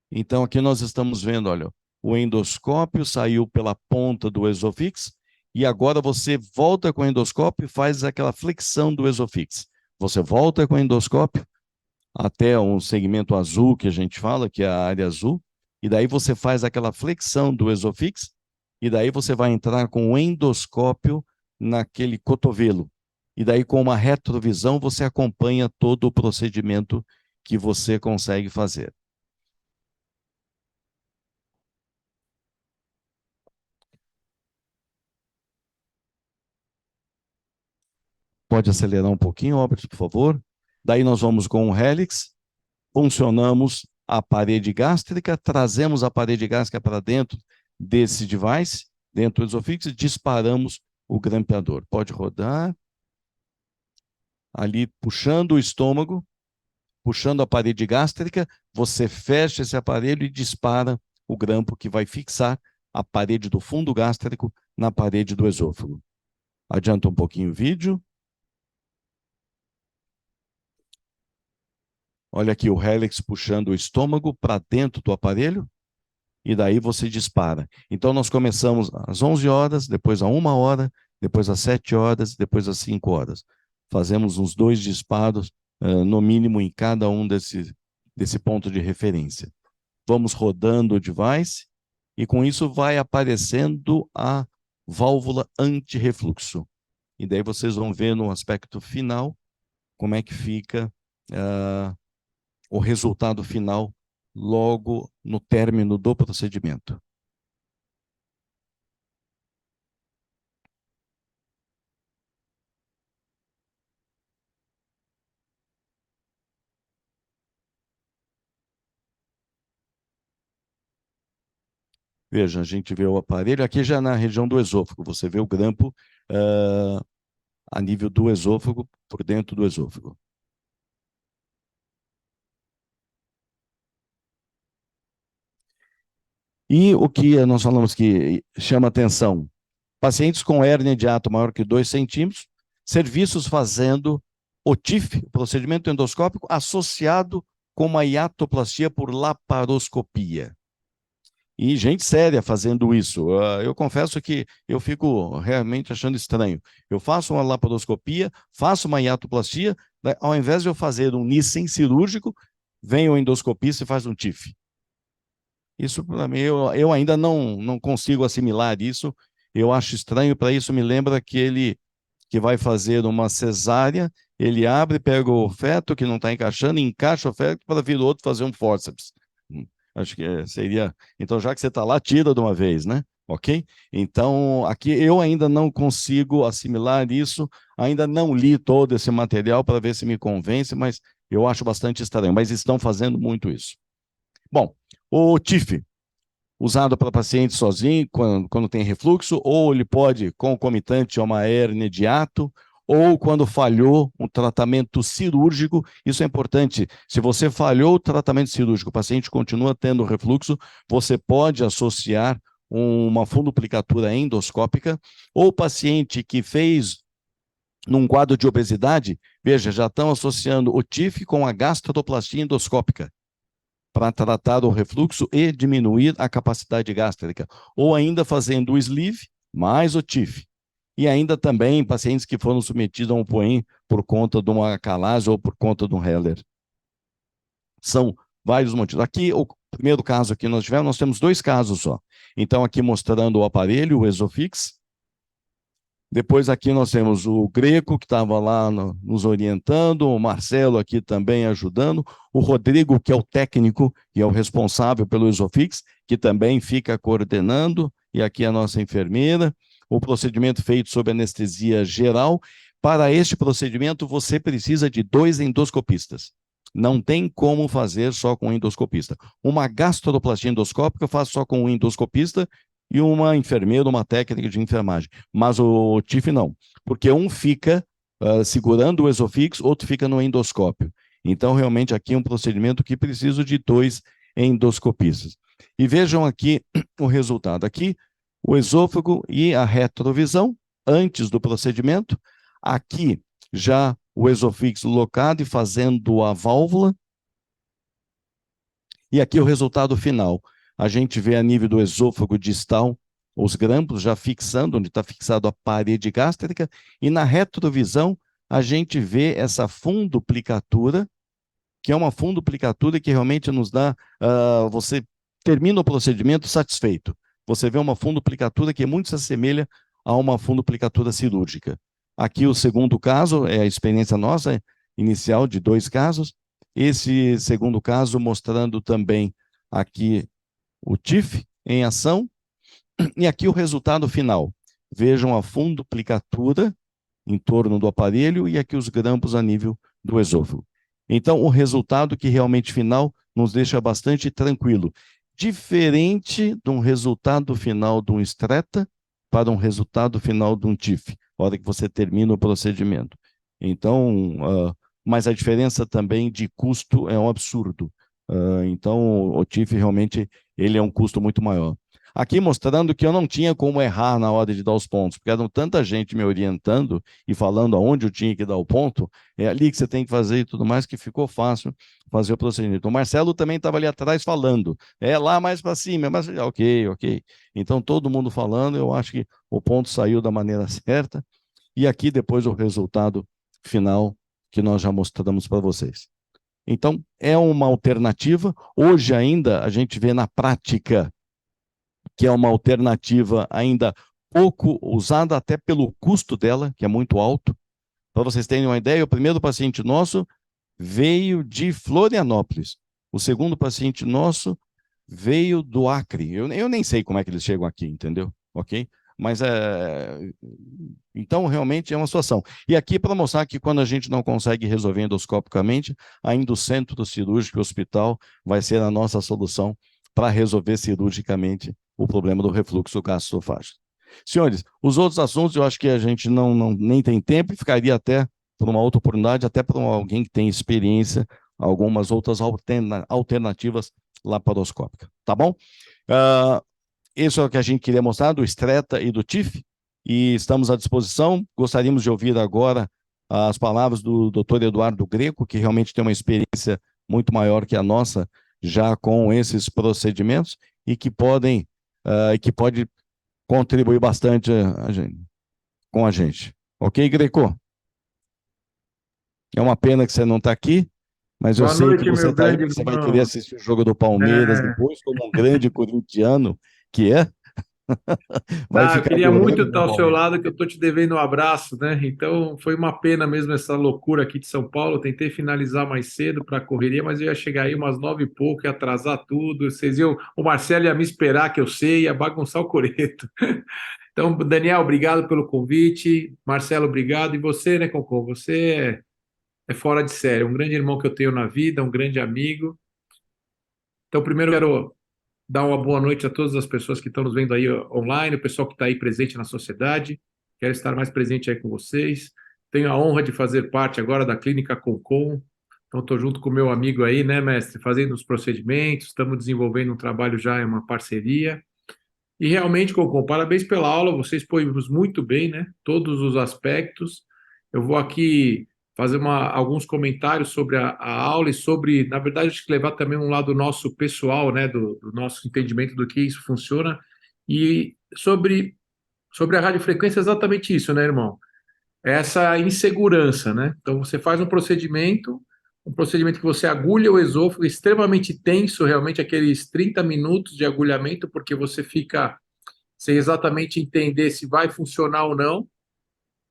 Então, aqui nós estamos vendo, olha, o endoscópio saiu pela ponta do esofix e agora você volta com o endoscópio e faz aquela flexão do esofix. Você volta com o endoscópio até um segmento azul que a gente fala, que é a área azul, e daí você faz aquela flexão do esofix e daí você vai entrar com o endoscópio naquele cotovelo. E daí, com uma retrovisão, você acompanha todo o procedimento que você consegue fazer. Pode acelerar um pouquinho, Robert, por favor? Daí nós vamos com o Helix, funcionamos a parede gástrica, trazemos a parede gástrica para dentro desse device, dentro do esofix, e disparamos o grampeador. Pode rodar. Ali, puxando o estômago, puxando a parede gástrica, você fecha esse aparelho e dispara o grampo que vai fixar a parede do fundo gástrico na parede do esôfago. Adianta um pouquinho o vídeo. Olha aqui o Helix puxando o estômago para dentro do aparelho e daí você dispara. Então nós começamos às 11 horas, depois a 1 hora, depois às 7 horas, depois às 5 horas. Fazemos uns 2 disparos, no mínimo, em cada um desse ponto de referência. Vamos rodando o device e com isso vai aparecendo a válvula anti-refluxo. E daí vocês vão ver no aspecto final como é que fica o resultado final logo no término do procedimento. Veja, a gente vê o aparelho aqui já na região do esôfago. Você vê o grampo a nível do esôfago, por dentro do esôfago. E o que nós falamos que chama atenção? Pacientes com hérnia de hiato maior que 2 centímetros, serviços fazendo o TIF, o procedimento endoscópico, associado com uma hiatoplastia por laparoscopia. E gente séria fazendo isso. Eu confesso que eu fico realmente achando estranho. Eu faço uma laparoscopia, faço uma hiatoplastia, né, ao invés de eu fazer um Nissen cirúrgico, vem o endoscopista e faz um TIF. Isso, para mim, eu ainda não consigo assimilar isso. Eu acho estranho. Para isso, me lembra aquele que vai fazer uma cesárea, ele abre, pega o feto que não está encaixando, encaixa o feto para vir outro fazer um fórceps. Acho que seria... Então, já que você está lá, tira de uma vez, né? Ok? Então, aqui eu ainda não consigo assimilar isso, ainda não li todo esse material para ver se me convence, mas eu acho bastante estranho. Mas estão fazendo muito isso. Bom, o TIF, usado para paciente sozinho, quando tem refluxo, ou ele pode, concomitante a uma hérnia de hiato, ou quando falhou um tratamento cirúrgico. Isso é importante. Se você falhou o tratamento cirúrgico, o paciente continua tendo refluxo, você pode associar uma fundoplicatura endoscópica, ou o paciente que fez num quadro de obesidade, veja, já estão associando o TIF com a gastroplastia endoscópica para tratar o refluxo e diminuir a capacidade gástrica, ou ainda fazendo o sleeve mais o TIF. E ainda também pacientes que foram submetidos a um POEM por conta de uma calase ou por conta de um Heller. São vários motivos. Aqui, o primeiro caso que nós tivemos, nós temos 2 casos só. Então, aqui mostrando o aparelho, o Esofix, Depois aqui nós temos o Greco, que estava lá nos orientando, o Marcelo aqui também ajudando, o Rodrigo, que é o técnico e é o responsável pelo Isofix, que também fica coordenando, e aqui a nossa enfermeira. O procedimento feito sob anestesia geral. Para este procedimento, você precisa de 2 endoscopistas. Não tem como fazer só com um endoscopista. Uma gastroplastia endoscópica faz só com um endoscopista e uma enfermeira, uma técnica de enfermagem. Mas o TIF não, porque um fica segurando o esofix, outro fica no endoscópio. Então, realmente, aqui é um procedimento que precisa de 2 endoscopistas. E vejam aqui o resultado. Aqui, o esôfago e a retrovisão, antes do procedimento. Aqui, já o esofix locado e fazendo a válvula. E aqui o resultado final. A gente vê a nível do esôfago distal os grampos já fixando, onde está fixado a parede gástrica, e na retrovisão a gente vê essa funduplicatura, que é uma funduplicatura que realmente nos dá, você termina o procedimento satisfeito. Você vê uma funduplicatura que muito se assemelha a uma funduplicatura cirúrgica. Aqui o segundo caso é a experiência nossa, inicial de 2 casos. Esse segundo caso mostrando também aqui o TIF em ação, e aqui o resultado final. Vejam a funduplicatura em torno do aparelho e aqui os grampos a nível do esôfago. Então, o resultado que realmente final nos deixa bastante tranquilo. Diferente de um resultado final de um estreta para um resultado final de um TIF, na hora que você termina o procedimento. Então, mas a diferença também de custo é um absurdo. Então, o TIF realmente ele é um custo muito maior. Aqui mostrando que eu não tinha como errar na hora de dar os pontos, porque era tanta gente me orientando e falando aonde eu tinha que dar o ponto, é ali que você tem que fazer e tudo mais, que ficou fácil fazer o procedimento. O Marcelo também estava ali atrás falando, é lá mais para cima, mas ok, ok. Então todo mundo falando, eu acho que o ponto saiu da maneira certa, e aqui depois o resultado final que nós já mostramos para vocês. Então, é uma alternativa. Hoje ainda a gente vê na prática que é uma alternativa ainda pouco usada, até pelo custo dela, que é muito alto. Para vocês terem uma ideia, o primeiro paciente nosso veio de Florianópolis. O segundo paciente nosso veio do Acre. Eu nem sei como é que eles chegam aqui, entendeu? Ok? Mas então realmente é uma situação. E aqui para mostrar que quando a gente não consegue resolver endoscopicamente, ainda o centro cirúrgico e hospital vai ser a nossa solução para resolver cirurgicamente o problema do refluxo gastroesofágico. Senhores, os outros assuntos eu acho que a gente nem tem tempo e ficaria até por uma outra oportunidade, até para alguém que tem experiência, algumas outras alternativas laparoscópica, tá bom? Isso é o que a gente queria mostrar do Stretta e do TIF, e estamos à disposição. Gostaríamos de ouvir agora as palavras do Dr. Eduardo Greco, que realmente tem uma experiência muito maior que a nossa já com esses procedimentos e que pode contribuir bastante com a gente. Ok, Greco? É uma pena que você não está aqui, mas eu Boa sei que noite, você meu está aí, grande porque você vai querer irmão. assistir o jogo do Palmeiras É, depois, como um grande corintiano que é, vai eu ficar queria muito devendo estar do ao seu Palmeiras. lado, que eu estou te devendo um abraço, né? Então, foi uma pena mesmo essa loucura aqui de São Paulo. Eu tentei finalizar mais cedo para a correria, mas eu ia chegar aí umas 9 e pouco, ia atrasar tudo. O Marcelo ia me esperar, que eu sei, ia bagunçar o coreto. Então, Daniel, obrigado pelo convite. Marcelo, obrigado. E você, né, Concon? É fora de série, um grande irmão que eu tenho na vida, um grande amigo. Então, primeiro, eu quero dar uma boa noite a todas as pessoas que estão nos vendo aí online, o pessoal que está aí presente na sociedade. Quero estar mais presente aí com vocês. Tenho a honra de fazer parte agora da Clínica Concon. Então, estou junto com o meu amigo aí, né, mestre, fazendo os procedimentos. Estamos desenvolvendo um trabalho já em uma parceria. E realmente, Concon, parabéns pela aula. Vocês expôs muito bem, né? Todos os aspectos. Eu vou aqui fazer alguns comentários sobre a aula e sobre, na verdade, acho que levar também um lado nosso pessoal, né? Do nosso entendimento do que isso funciona. E sobre a radiofrequência, é exatamente isso, né, irmão? Essa insegurança, né? Então, você faz um procedimento que você agulha o esôfago, extremamente tenso, realmente, aqueles 30 minutos de agulhamento, porque você fica sem exatamente entender se vai funcionar ou não.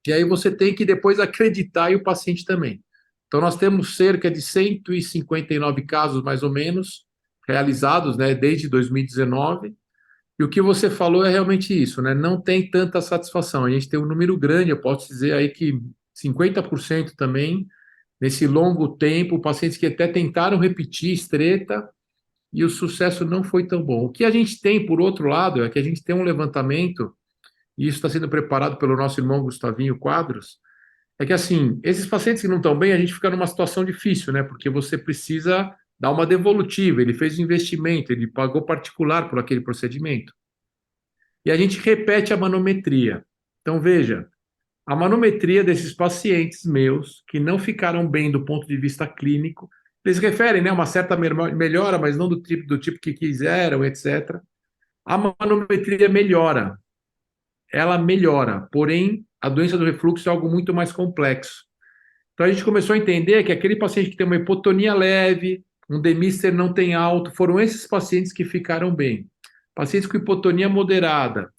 E aí você tem que depois acreditar e o paciente também. Então, nós temos cerca de 159 casos, mais ou menos, realizados, né, desde 2019. E o que você falou é realmente isso, né? Não tem tanta satisfação. A gente tem um número grande, eu posso dizer aí que 50% também, nesse longo tempo, pacientes que até tentaram repetir estreita e o sucesso não foi tão bom. O que a gente tem, por outro lado, é que a gente tem um levantamento, e isso está sendo preparado pelo nosso irmão Gustavinho Quadros, é que assim, esses pacientes que não estão bem, a gente fica numa situação difícil, né? Porque você precisa dar uma devolutiva, ele fez um investimento, ele pagou particular por aquele procedimento. E a gente repete a manometria. Então, veja, a manometria desses pacientes meus que não ficaram bem do ponto de vista clínico, eles referem, né, uma certa melhora, mas não do tipo que quiseram, etc. A manometria melhora, ela melhora, porém, a doença do refluxo é algo muito mais complexo. Então, a gente começou a entender que aquele paciente que tem uma hipotonia leve, um demister não tem alto, foram esses pacientes que ficaram bem. Pacientes com hipotonia moderada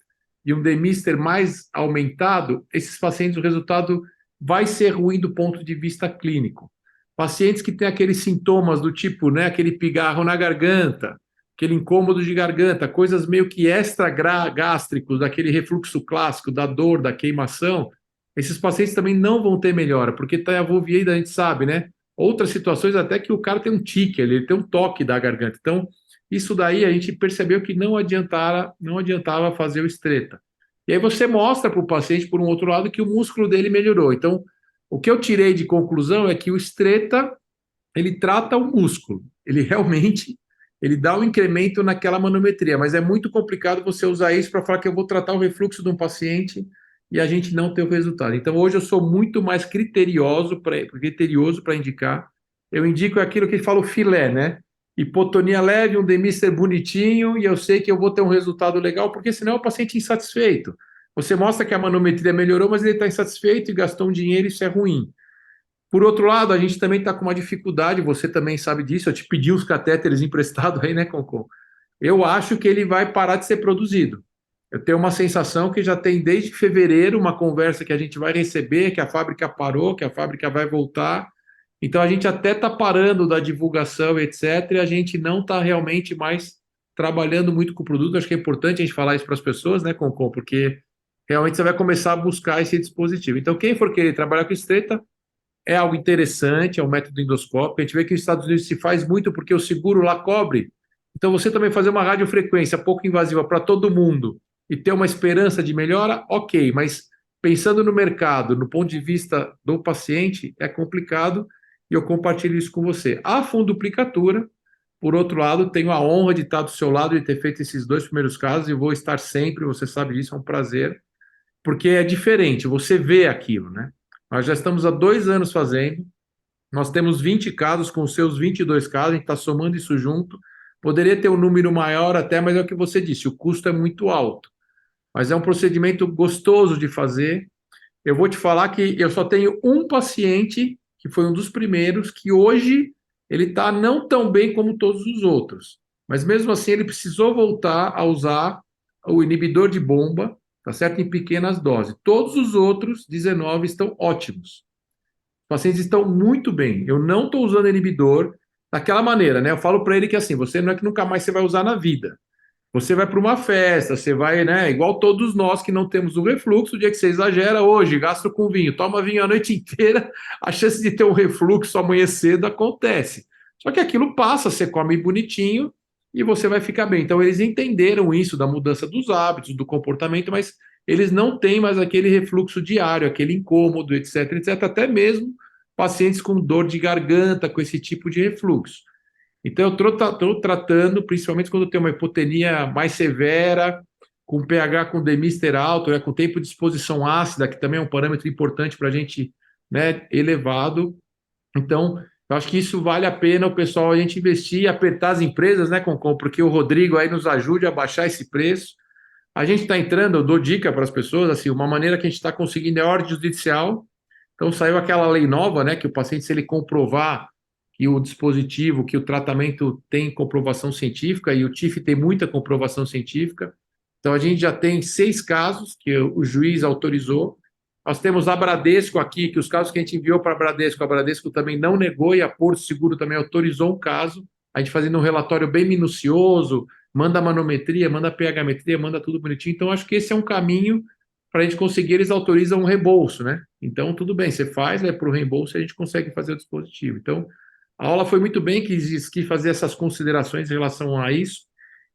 e um demister mais aumentado, esses pacientes, o resultado vai ser ruim do ponto de vista clínico. Pacientes que têm aqueles sintomas do tipo, né, aquele pigarro na garganta, aquele incômodo de garganta, coisas meio que extra-gástricos, daquele refluxo clássico, da dor, da queimação, esses pacientes também não vão ter melhora, porque está envolvido, a gente sabe, né? Outras situações até que o cara tem um tique, ele tem um toque da garganta. Então, isso daí a gente percebeu que não adiantava fazer o estreta. E aí você mostra para o paciente, por um outro lado, que o músculo dele melhorou. Então, o que eu tirei de conclusão é que o estreta, ele trata o músculo. Ele realmente, ele dá um incremento naquela manometria, mas é muito complicado você usar isso para falar que eu vou tratar o refluxo de um paciente e a gente não ter o resultado. Então, hoje eu sou muito mais criterioso para indicar. Eu indico aquilo que ele fala o filé, né? Hipotonia leve, um demister bonitinho, e eu sei que eu vou ter um resultado legal, porque senão é o paciente insatisfeito. Você mostra que a manometria melhorou, mas ele está insatisfeito e gastou um dinheiro, isso é ruim. Por outro lado, a gente também está com uma dificuldade, você também sabe disso, eu te pedi os catéteres emprestados aí, né, Concon? Eu acho que ele vai parar de ser produzido. Eu tenho uma sensação que já tem desde fevereiro uma conversa que a gente vai receber, que a fábrica parou, que a fábrica vai voltar. Então a gente até está parando da divulgação, etc., e a gente não está realmente mais trabalhando muito com o produto. Acho que é importante a gente falar isso para as pessoas, né, Concon? Porque realmente você vai começar a buscar esse dispositivo. Então, quem for querer trabalhar com estreita, é algo interessante, é um método endoscópico. A gente vê que nos Estados Unidos se faz muito porque o seguro lá cobre. Então, você também fazer uma radiofrequência pouco invasiva para todo mundo e ter uma esperança de melhora, ok, mas pensando no mercado, no ponto de vista do paciente, é complicado e eu compartilho isso com você. A funduplicatura, por outro lado, tenho a honra de estar do seu lado e ter feito esses dois primeiros casos e vou estar sempre, você sabe disso, é um prazer, porque é diferente, você vê aquilo, né? Nós já estamos há 2 anos fazendo, nós temos 20 casos com os seus 22 casos, a gente está somando isso junto. Poderia ter um número maior até, mas é o que você disse, o custo é muito alto. Mas é um procedimento gostoso de fazer. Eu vou te falar que eu só tenho um paciente, que foi um dos primeiros, que hoje ele está não tão bem como todos os outros. Mas mesmo assim ele precisou voltar a usar o inibidor de bomba, tá certo? Em pequenas doses. Todos os outros 19 estão ótimos. Os pacientes estão muito bem. Eu não estou usando inibidor daquela maneira, né? Eu falo para ele que assim, você não é que nunca mais você vai usar na vida. Você vai para uma festa, você vai, né? Igual todos nós que não temos o refluxo, o dia que você exagera hoje, gasta com vinho, toma vinho a noite inteira, a chance de ter um refluxo amanhã cedo acontece. Só que aquilo passa, você come bonitinho e você vai ficar bem. Então, eles entenderam isso da mudança dos hábitos, do comportamento, mas eles não têm mais aquele refluxo diário, aquele incômodo, etc, etc. Até mesmo pacientes com dor de garganta, com esse tipo de refluxo. Então, eu estou tratando, principalmente quando tem uma hipotenia mais severa, com pH com demister alto, né, com tempo de exposição ácida, que também é um parâmetro importante para a gente, né, elevado. Então, eu acho que isso vale a pena o pessoal a gente investir e apertar as empresas, né, Concom, porque o Rodrigo aí nos ajude a baixar esse preço. A gente está entrando, eu dou dica para as pessoas, assim, uma maneira que a gente está conseguindo é ordem judicial. Então, saiu aquela lei nova, né, que o paciente, se ele comprovar que o dispositivo, que o tratamento tem comprovação científica, e o TIF tem muita comprovação científica. Então, a gente já tem 6 casos que o juiz autorizou, Nós temos a Bradesco aqui, que os casos que a gente enviou para a Bradesco também não negou e a Porto Seguro também autorizou um caso. A gente fazendo um relatório bem minucioso, manda manometria, manda pH-metria, manda tudo bonitinho. Então, acho que esse é um caminho para a gente conseguir, eles autorizam um reembolso, né? Então, tudo bem, você faz, para o reembolso e a gente consegue fazer o dispositivo. Então, a aula foi muito bem, quis fazer essas considerações em relação a isso.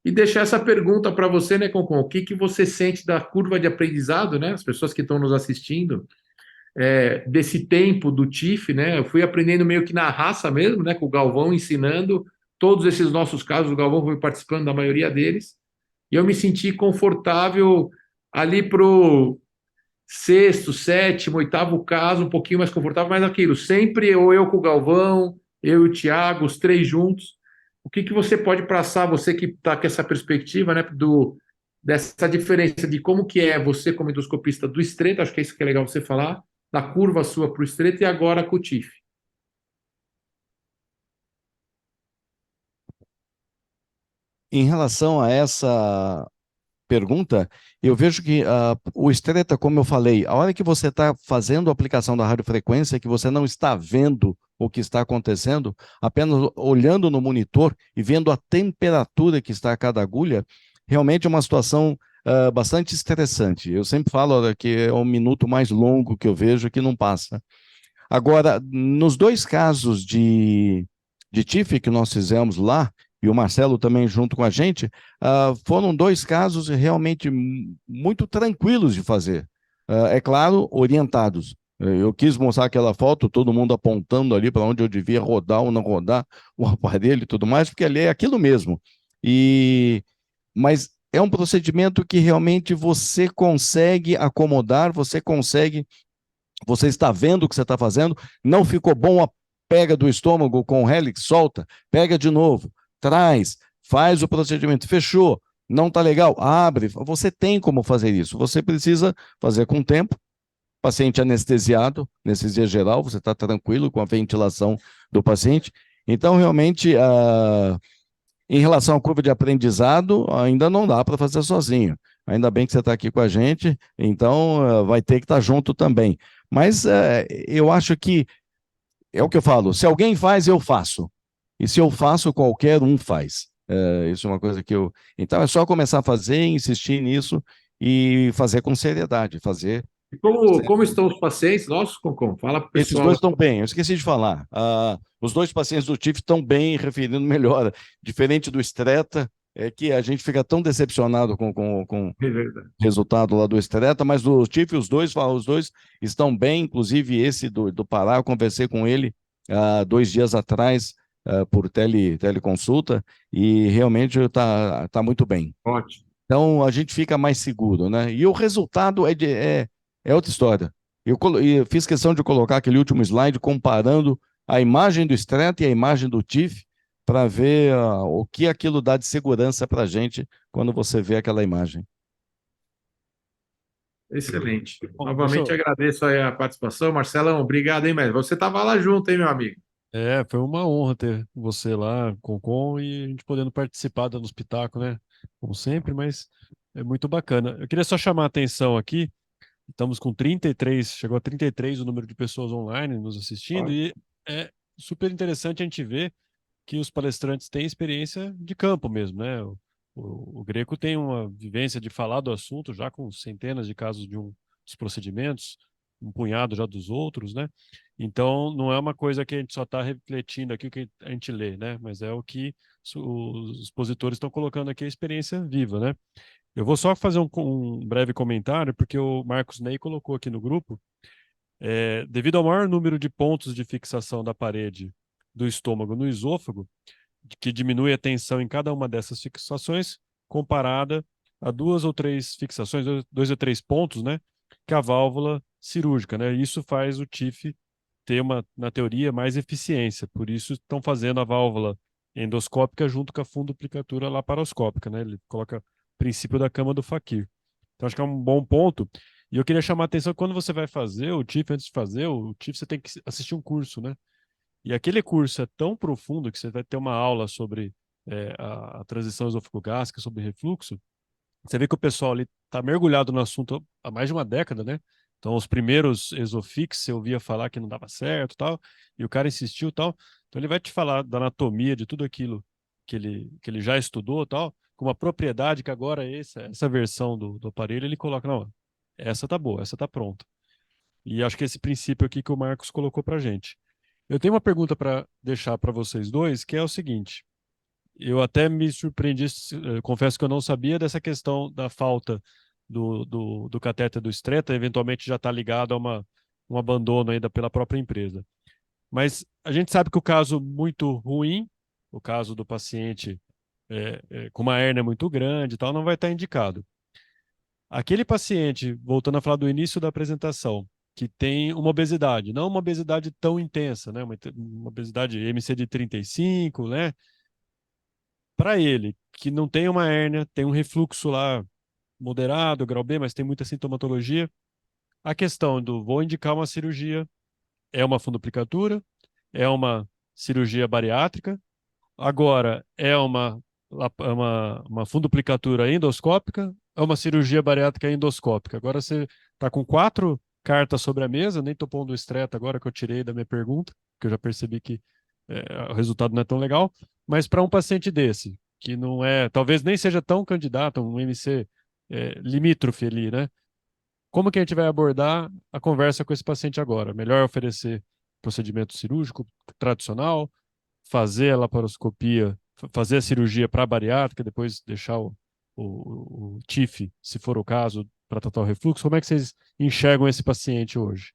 E deixar essa pergunta para você, né, Concon? O que que você sente da curva de aprendizado, né? As pessoas que estão nos assistindo, desse tempo do TIF, né? Eu fui aprendendo meio que na raça mesmo, né? Com o Galvão ensinando todos esses nossos casos, o Galvão foi participando da maioria deles, e eu me senti confortável ali pro sexto, sétimo, oitavo caso, um pouquinho mais confortável, mas aquilo, sempre ou eu com o Galvão, eu e o Thiago, os três juntos. O que que você pode passar, você que está com essa perspectiva, né, dessa diferença de como que é você como endoscopista do estreito, acho que é isso que é legal você falar, da curva sua para o estreito e agora com o TIF. Em relação a essa pergunta, eu vejo que o Streta, como eu falei, a hora que você está fazendo a aplicação da radiofrequência, que você não está vendo o que está acontecendo, apenas olhando no monitor e vendo a temperatura que está a cada agulha, realmente é uma situação bastante estressante. Eu sempre falo que é o minuto mais longo que eu vejo que não passa. Agora, nos dois casos de TIF que nós fizemos lá, e o Marcelo também junto com a gente, foram dois casos realmente muito tranquilos de fazer. É claro, orientados. Eu quis mostrar aquela foto, todo mundo apontando ali para onde eu devia rodar ou não rodar o aparelho e tudo mais, porque ali é aquilo mesmo. Mas é um procedimento que realmente você consegue acomodar, você está vendo o que você está fazendo, não ficou bom, pega do estômago com o Helix, solta, pega de novo, traz, faz o procedimento, fechou, não está legal, abre. Você tem como fazer isso, você precisa fazer com tempo, paciente anestesiado, anestesia geral, você está tranquilo com a ventilação do paciente. Então, realmente, em relação à curva de aprendizado, ainda não dá para fazer sozinho. Ainda bem que você está aqui com a gente, então vai ter que estar junto também. Mas eu acho que é o que eu falo: se alguém faz, eu faço. E se eu faço, qualquer um faz. Isso é uma coisa que eu. Então é só começar a fazer, insistir nisso e fazer com seriedade, fazer. E como estão os pacientes nossos, Concon? Fala para o Esses pessoal. dois estão bem, eu esqueci de falar. Os dois pacientes do TIF estão bem, referindo melhora. Diferente do Streta, é que a gente fica tão decepcionado com o É verdade. resultado lá do Streta, mas do TIF, os dois estão bem, inclusive esse do Pará, eu conversei com ele 2 dias atrás, por teleconsulta, e realmente tá muito bem. Ótimo. Então a gente fica mais seguro, né? E o resultado é outra história. Eu fiz questão de colocar aquele último slide comparando a imagem do Strata e a imagem do TIF para ver o que aquilo dá de segurança para a gente quando você vê aquela imagem. Excelente. Bom, Novamente agradeço aí a participação. Marcelão, obrigado, hein, mestre? Você estava lá junto, hein, meu amigo? foi uma honra ter você lá, Concon, e a gente podendo participar dando os pitacos, né? Como sempre, mas é muito bacana. Eu queria só chamar a atenção aqui. Estamos com 33, chegou a 33 o número de pessoas online nos assistindo, e é super interessante a gente ver que os palestrantes têm experiência de campo mesmo, né? O Greco tem uma vivência de falar do assunto já com centenas de casos de dos procedimentos, um punhado já dos outros, né? Então, não é uma coisa que a gente só está refletindo aqui o que a gente lê, né? Mas é o que os expositores estão colocando aqui, a experiência viva, né? Eu vou só fazer um breve comentário, porque o Marcos Ney colocou aqui no grupo, devido ao maior número de pontos de fixação da parede do estômago no esôfago, que diminui a tensão em cada uma dessas fixações, comparada a duas ou três fixações, dois ou três pontos, né, que a válvula cirúrgica, né? Isso faz o TIF ter na teoria, mais eficiência. Por isso estão fazendo a válvula endoscópica junto com a fundoplicatura laparoscópica, né? Ele coloca o princípio da cama do Fakir. Então acho que é um bom ponto. E eu queria chamar a atenção que quando você vai fazer o TIF, antes de fazer o TIF, você tem que assistir um curso, né? E aquele curso é tão profundo que você vai ter uma aula sobre a transição esofagogástrica, sobre refluxo. Você vê que o pessoal ali está mergulhado no assunto há mais de uma década, né? Então, os primeiros Exofix, você ouvia falar que não dava certo, tal, e o cara insistiu, tal. Então, ele vai te falar da anatomia, de tudo aquilo que ele já estudou, tal, com uma propriedade que agora essa versão do aparelho ele coloca, não, essa tá boa, essa tá pronta. E acho que esse princípio aqui que o Marcos colocou para gente. Eu tenho uma pergunta para deixar para vocês dois, que é o seguinte: eu até me surpreendi, confesso que eu não sabia dessa questão da falta do catéter do Stretta, eventualmente já está ligado a um abandono ainda pela própria empresa. Mas a gente sabe que o caso muito ruim, o caso do paciente com uma hérnia muito grande e tal, não vai estar indicado. Aquele paciente, voltando a falar do início da apresentação, que tem uma obesidade, não uma obesidade tão intensa, né? Uma obesidade MC de 35, né? Para ele, que não tem uma hérnia, tem um refluxo lá moderado, grau B, mas tem muita sintomatologia, a questão do vou indicar uma cirurgia é uma fundoplicatura, é uma cirurgia bariátrica, agora é uma fundoplicatura endoscópica, é uma cirurgia bariátrica endoscópica. Agora você está com 4 cartas sobre a mesa, nem estou pondo o estreta agora que eu tirei da minha pergunta, que eu já percebi que o resultado não é tão legal, mas para um paciente desse, que não é, talvez nem seja tão candidato, um MC limítrofe ali, né? Como que a gente vai abordar a conversa com esse paciente agora? Melhor oferecer procedimento cirúrgico tradicional, fazer a laparoscopia, fazer a cirurgia para a bariátrica, depois deixar o TIF, se for o caso, para tratar o refluxo. Como é que vocês enxergam esse paciente hoje?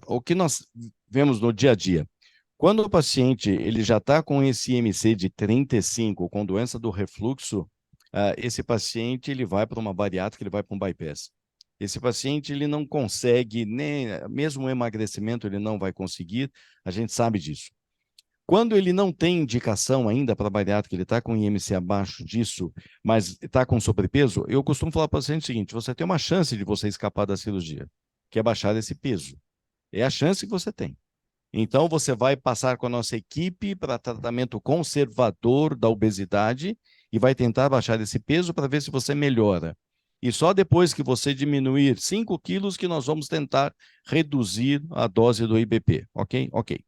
O que nós vemos no dia a dia? Quando o paciente ele já está com esse IMC de 35, com doença do refluxo, esse paciente ele vai para uma bariátrica, ele vai para um bypass. Esse paciente ele não consegue, nem mesmo o emagrecimento ele não vai conseguir, a gente sabe disso. Quando ele não tem indicação ainda para bariátrica, ele está com IMC abaixo disso, mas está com sobrepeso, eu costumo falar para o paciente o seguinte: você tem uma chance de você escapar da cirurgia, que é baixar esse peso. É a chance que você tem. Então, você vai passar com a nossa equipe para tratamento conservador da obesidade e vai tentar baixar esse peso para ver se você melhora. E só depois que você diminuir 5 quilos que nós vamos tentar reduzir a dose do IBP, ok? Ok.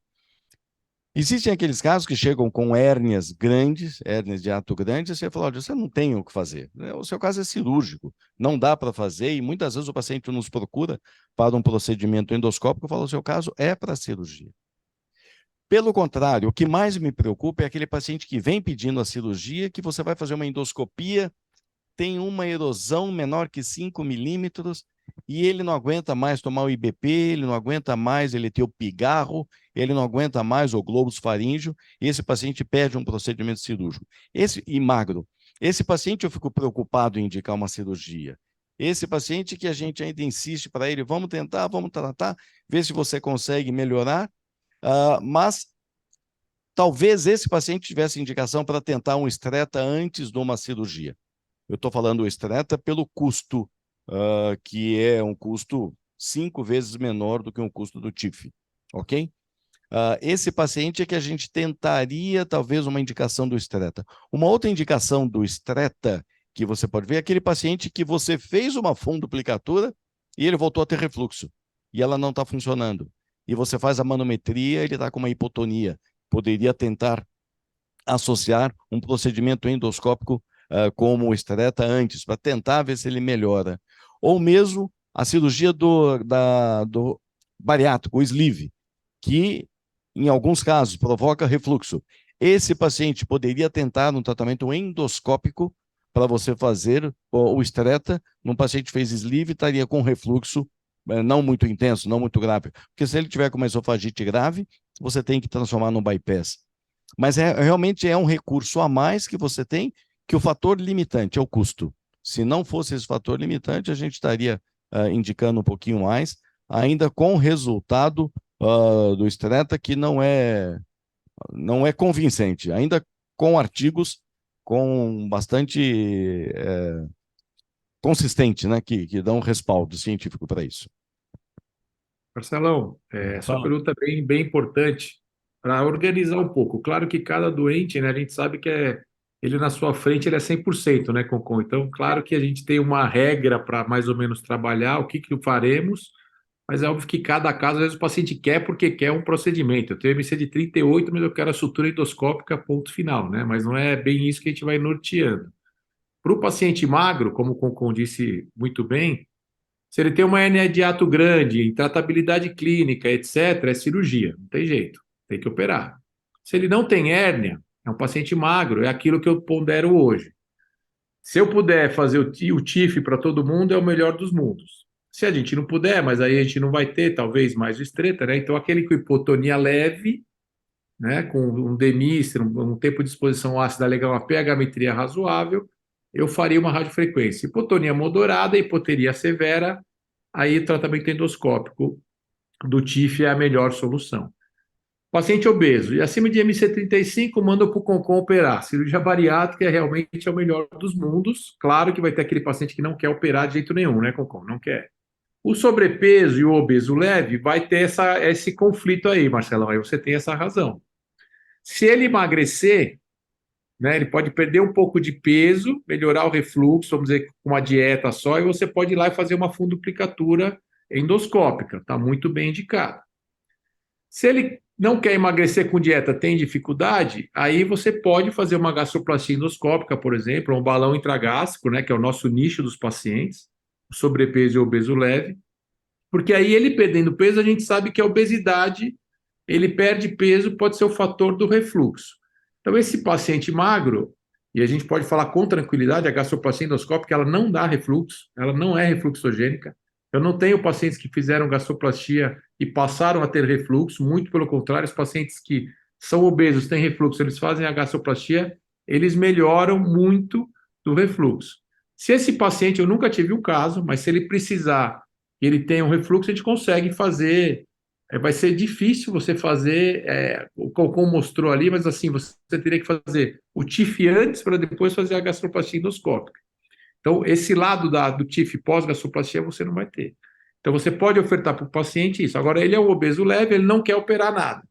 Existem aqueles casos que chegam com hérnias grandes, hérnias de ato grande, e você fala: olha, você não tem o que fazer. O seu caso é cirúrgico, não dá para fazer, e muitas vezes o paciente nos procura para um procedimento endoscópico e fala: o seu caso é para cirurgia. Pelo contrário, o que mais me preocupa é aquele paciente que vem pedindo a cirurgia, que você vai fazer uma endoscopia, tem uma erosão menor que 5 milímetros e ele não aguenta mais tomar o IBP, ele não aguenta mais ele ter o pigarro, ele não aguenta mais o globus faríngeo, e esse paciente pede um procedimento cirúrgico. E magro. Esse paciente eu fico preocupado em indicar uma cirurgia. Esse paciente que a gente ainda insiste para ele: vamos tentar, vamos tratar, ver se você consegue melhorar, mas talvez esse paciente tivesse indicação para tentar um estreta antes de uma cirurgia. Eu estou falando estreta pelo custo, que é um custo 5 vezes menor do que um custo do TIF, ok? Esse paciente é que a gente tentaria talvez uma indicação do estreta. Uma outra indicação do estreta que você pode ver é aquele paciente que você fez uma fundoplicatura e ele voltou a ter refluxo e ela não está funcionando. E você faz a manometria, ele está com uma hipotonia. Poderia tentar associar um procedimento endoscópico como o estreta antes, para tentar ver se ele melhora. Ou mesmo a cirurgia do bariátrico, o sleeve, que em alguns casos provoca refluxo. Esse paciente poderia tentar um tratamento endoscópico para você fazer o estreta num paciente que fez sleeve, estaria com refluxo não muito intenso, não muito grave. Porque se ele tiver com uma esofagite grave, você tem que transformar num bypass. Mas realmente é um recurso a mais que você tem, que o fator limitante é o custo. Se não fosse esse fator limitante, a gente estaria indicando um pouquinho mais, ainda com o resultado do Strata, que não é convincente, ainda com artigos com bastante consistente, né, que dão respaldo científico para isso. Marcelão, sua Fala. pergunta é bem importante para organizar um pouco. Claro que cada doente, né, a gente sabe que ele na sua frente ele é 100%, né, Concon? Então, claro que a gente tem uma regra para mais ou menos trabalhar, o que faremos, mas é óbvio que cada caso, às vezes o paciente quer porque quer um procedimento. Eu tenho MC de 38, mas eu quero a sutura endoscópica, ponto final, né? Mas não é bem isso que a gente vai norteando. Para o paciente magro, como o Concon disse muito bem, se ele tem uma hernia de hiato grande, intratabilidade clínica, etc., é cirurgia, não tem jeito, tem que operar. Se ele não tem hérnia, é um paciente magro, é aquilo que eu pondero hoje. Se eu puder fazer o TIF para todo mundo, é o melhor dos mundos. Se a gente não puder, mas aí a gente não vai ter, talvez, mais o estreita, né? Então, aquele com hipotonia leve, né? Com um DMIST, um tempo de exposição ácida legal, uma pH-metria razoável, eu faria uma radiofrequência. Hipotonia moderada, hipoteria severa, aí o tratamento endoscópico do TIF é a melhor solução. Paciente obeso e acima de MC35, manda para o Concon operar. Cirurgia bariátrica realmente é o melhor dos mundos. Claro que vai ter aquele paciente que não quer operar de jeito nenhum, né, Concon? Não quer. O sobrepeso e o obeso leve vai ter esse conflito aí, Marcelão. Aí você tem essa razão. Se ele emagrecer, né, ele pode perder um pouco de peso, melhorar o refluxo, vamos dizer, com uma dieta só, e você pode ir lá e fazer uma fundoplicatura endoscópica. Está muito bem indicado. Se ele não quer emagrecer com dieta, tem dificuldade, aí você pode fazer uma gastroplastia endoscópica, por exemplo, um balão intragástrico, né, que é o nosso nicho dos pacientes, sobrepeso e obeso leve, porque aí ele perdendo peso, a gente sabe que a obesidade, ele perde peso, pode ser o fator do refluxo. Então, esse paciente magro, e a gente pode falar com tranquilidade, a gastroplastia endoscópica, ela não dá refluxo, ela não é refluxogênica. Eu não tenho pacientes que fizeram gastroplastia e passaram a ter refluxo, muito pelo contrário, os pacientes que são obesos, têm refluxo, eles fazem a gastroplastia, eles melhoram muito do refluxo. Se esse paciente, eu nunca tive um caso, mas se ele precisar, ele tem um refluxo, a gente consegue fazer. Vai ser difícil você fazer, o Cocom mostrou ali, mas assim, você teria que fazer o TIF antes para depois fazer a gastroplastia endoscópica. Então, esse lado do TIF pós-gastroplastia você não vai ter. Então, você pode ofertar para o paciente isso. Agora, ele é um obeso leve, ele não quer operar nada.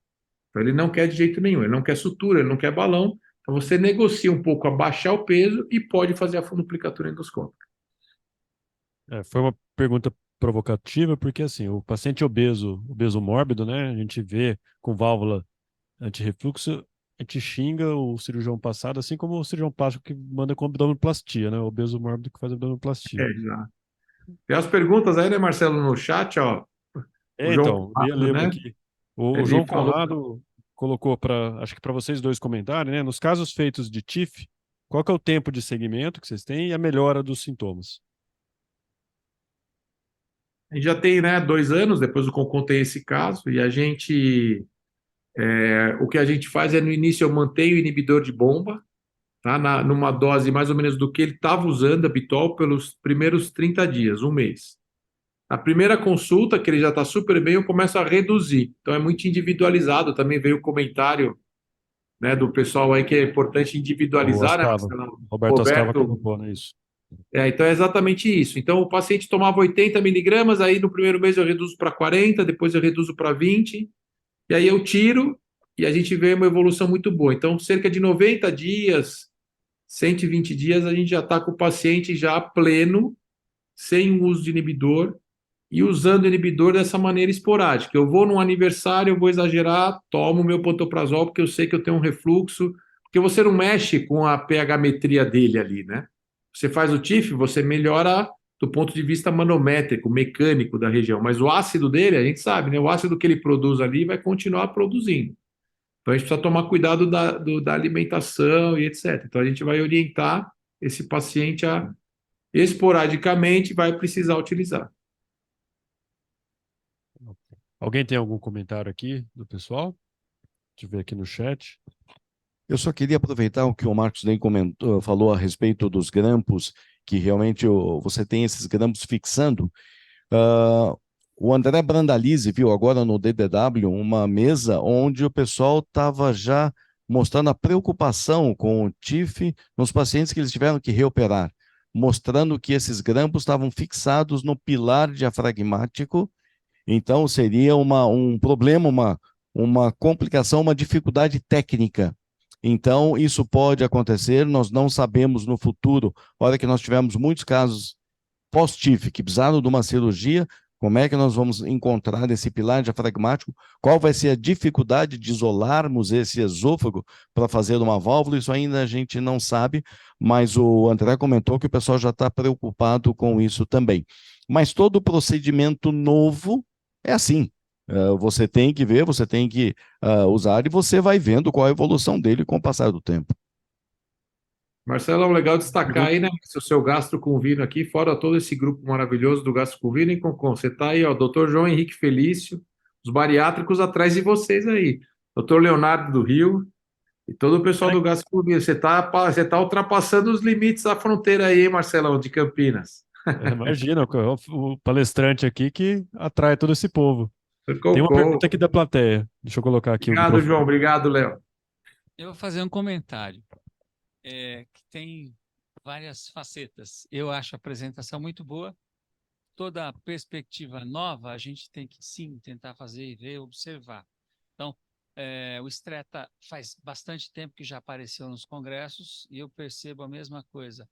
Então, ele não quer de jeito nenhum, ele não quer sutura, ele não quer balão. Então, você negocia um pouco abaixar o peso e pode fazer a fundoplicatura endoscópica. Foi uma pergunta provocativa, porque assim, o paciente obeso, obeso mórbido, né, a gente vê com válvula antirrefluxo, a gente xinga o cirurgião passado, assim como o cirurgião plástico que manda com abdominoplastia, né, o obeso mórbido que faz abdominoplastia. Já. Tem as perguntas aí, né, Marcelo, no chat, ó. O João Então, eu ia Conrado, ler uma né? aqui. O Ele João falou. Conrado colocou para, acho que para vocês dois comentarem, né, nos casos feitos de TIF, qual que é o tempo de segmento que vocês têm e a melhora dos sintomas? A gente já tem, né, 2 anos, depois do Concon tem esse caso, e a gente, o que a gente faz é no início eu mantenho o inibidor de bomba, tá, numa dose mais ou menos do que ele estava usando, habitual, pelos primeiros 30 dias, um mês. A primeira consulta, que ele já está super bem, eu começo a reduzir. Então é muito individualizado, também veio o comentário, né, do pessoal aí que é importante O individualizar, né, Ascava, Marcelo? Roberto Ascava Roberto. colocou, né, isso. Então é exatamente isso. Então o paciente tomava 80 miligramas, aí no primeiro mês eu reduzo para 40, depois eu reduzo para 20, e aí eu tiro e a gente vê uma evolução muito boa. Então, cerca de 90 dias, 120 dias, a gente já está com o paciente já pleno, sem o uso de inibidor, e usando o inibidor dessa maneira esporádica. Eu vou num aniversário, eu vou exagerar, tomo meu pantoprazol, porque eu sei que eu tenho um refluxo, porque você não mexe com a pH-metria dele ali, né? Você faz o TIF, você melhora do ponto de vista manométrico, mecânico da região, mas o ácido dele, a gente sabe, né? O ácido que ele produz ali vai continuar produzindo. Então a gente precisa tomar cuidado da alimentação e etc. Então a gente vai orientar esse paciente a esporadicamente vai precisar utilizar. Alguém tem algum comentário aqui do pessoal? Deixa eu ver aqui no chat. Eu só queria aproveitar o que o Marcos nem comentou, falou a respeito dos grampos, que realmente você tem esses grampos fixando. Ah, o André Brandalize viu agora no DDW uma mesa onde o pessoal estava já mostrando a preocupação com o TIF nos pacientes que eles tiveram que reoperar, mostrando que esses grampos estavam fixados no pilar diafragmático. Então seria um problema, uma complicação, uma dificuldade técnica. Então, isso pode acontecer, nós não sabemos no futuro. Olha que nós tivemos muitos casos pós-TIF, que precisaram de uma cirurgia, como é que nós vamos encontrar esse pilar diafragmático? Qual vai ser a dificuldade de isolarmos esse esôfago para fazer uma válvula? Isso ainda a gente não sabe, mas o André comentou que o pessoal já está preocupado com isso também. Mas todo procedimento novo é assim. Você tem que ver, você tem que usar e você vai vendo qual a evolução dele com o passar do tempo. Marcelo, legal destacar aí, né, o seu Gastro Convino aqui, fora todo esse grupo maravilhoso do Gastro Convino, hein, Concon? Você tá aí, ó, Dr. João Henrique Felício, os bariátricos atrás de vocês aí, Dr. Leonardo do Rio e todo o pessoal do Gastro Convino. Você tá ultrapassando os limites da fronteira aí, hein, Marcelão, de Campinas. Imagina, o palestrante aqui que atrai todo esse povo. Tem uma Concon. pergunta aqui da plateia. Deixa eu colocar aqui o Obrigado, microfone. João. Obrigado, Léo. Eu vou fazer um comentário que tem várias facetas. Eu acho a apresentação muito boa. Toda a perspectiva nova, a gente tem que sim tentar fazer e ver, observar. Então, o Stretta faz bastante tempo que já apareceu nos congressos e eu percebo a mesma coisa.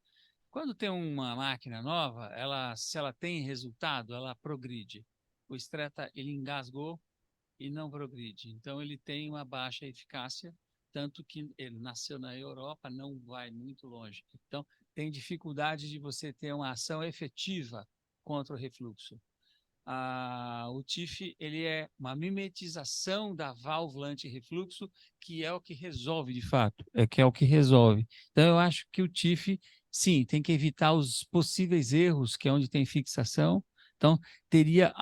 Quando tem uma máquina nova, se ela tem resultado, ela progride. O Stretta, ele engasgou e não progride. Então, ele tem uma baixa eficácia, tanto que ele nasceu na Europa, não vai muito longe. Então, tem dificuldade de você ter uma ação efetiva contra o refluxo. O TIF, ele é uma mimetização da válvula anti-refluxo, que é o que resolve, de fato, que é o que resolve. Então, eu acho que o TIF, sim, tem que evitar os possíveis erros, que é onde tem fixação. Então, teria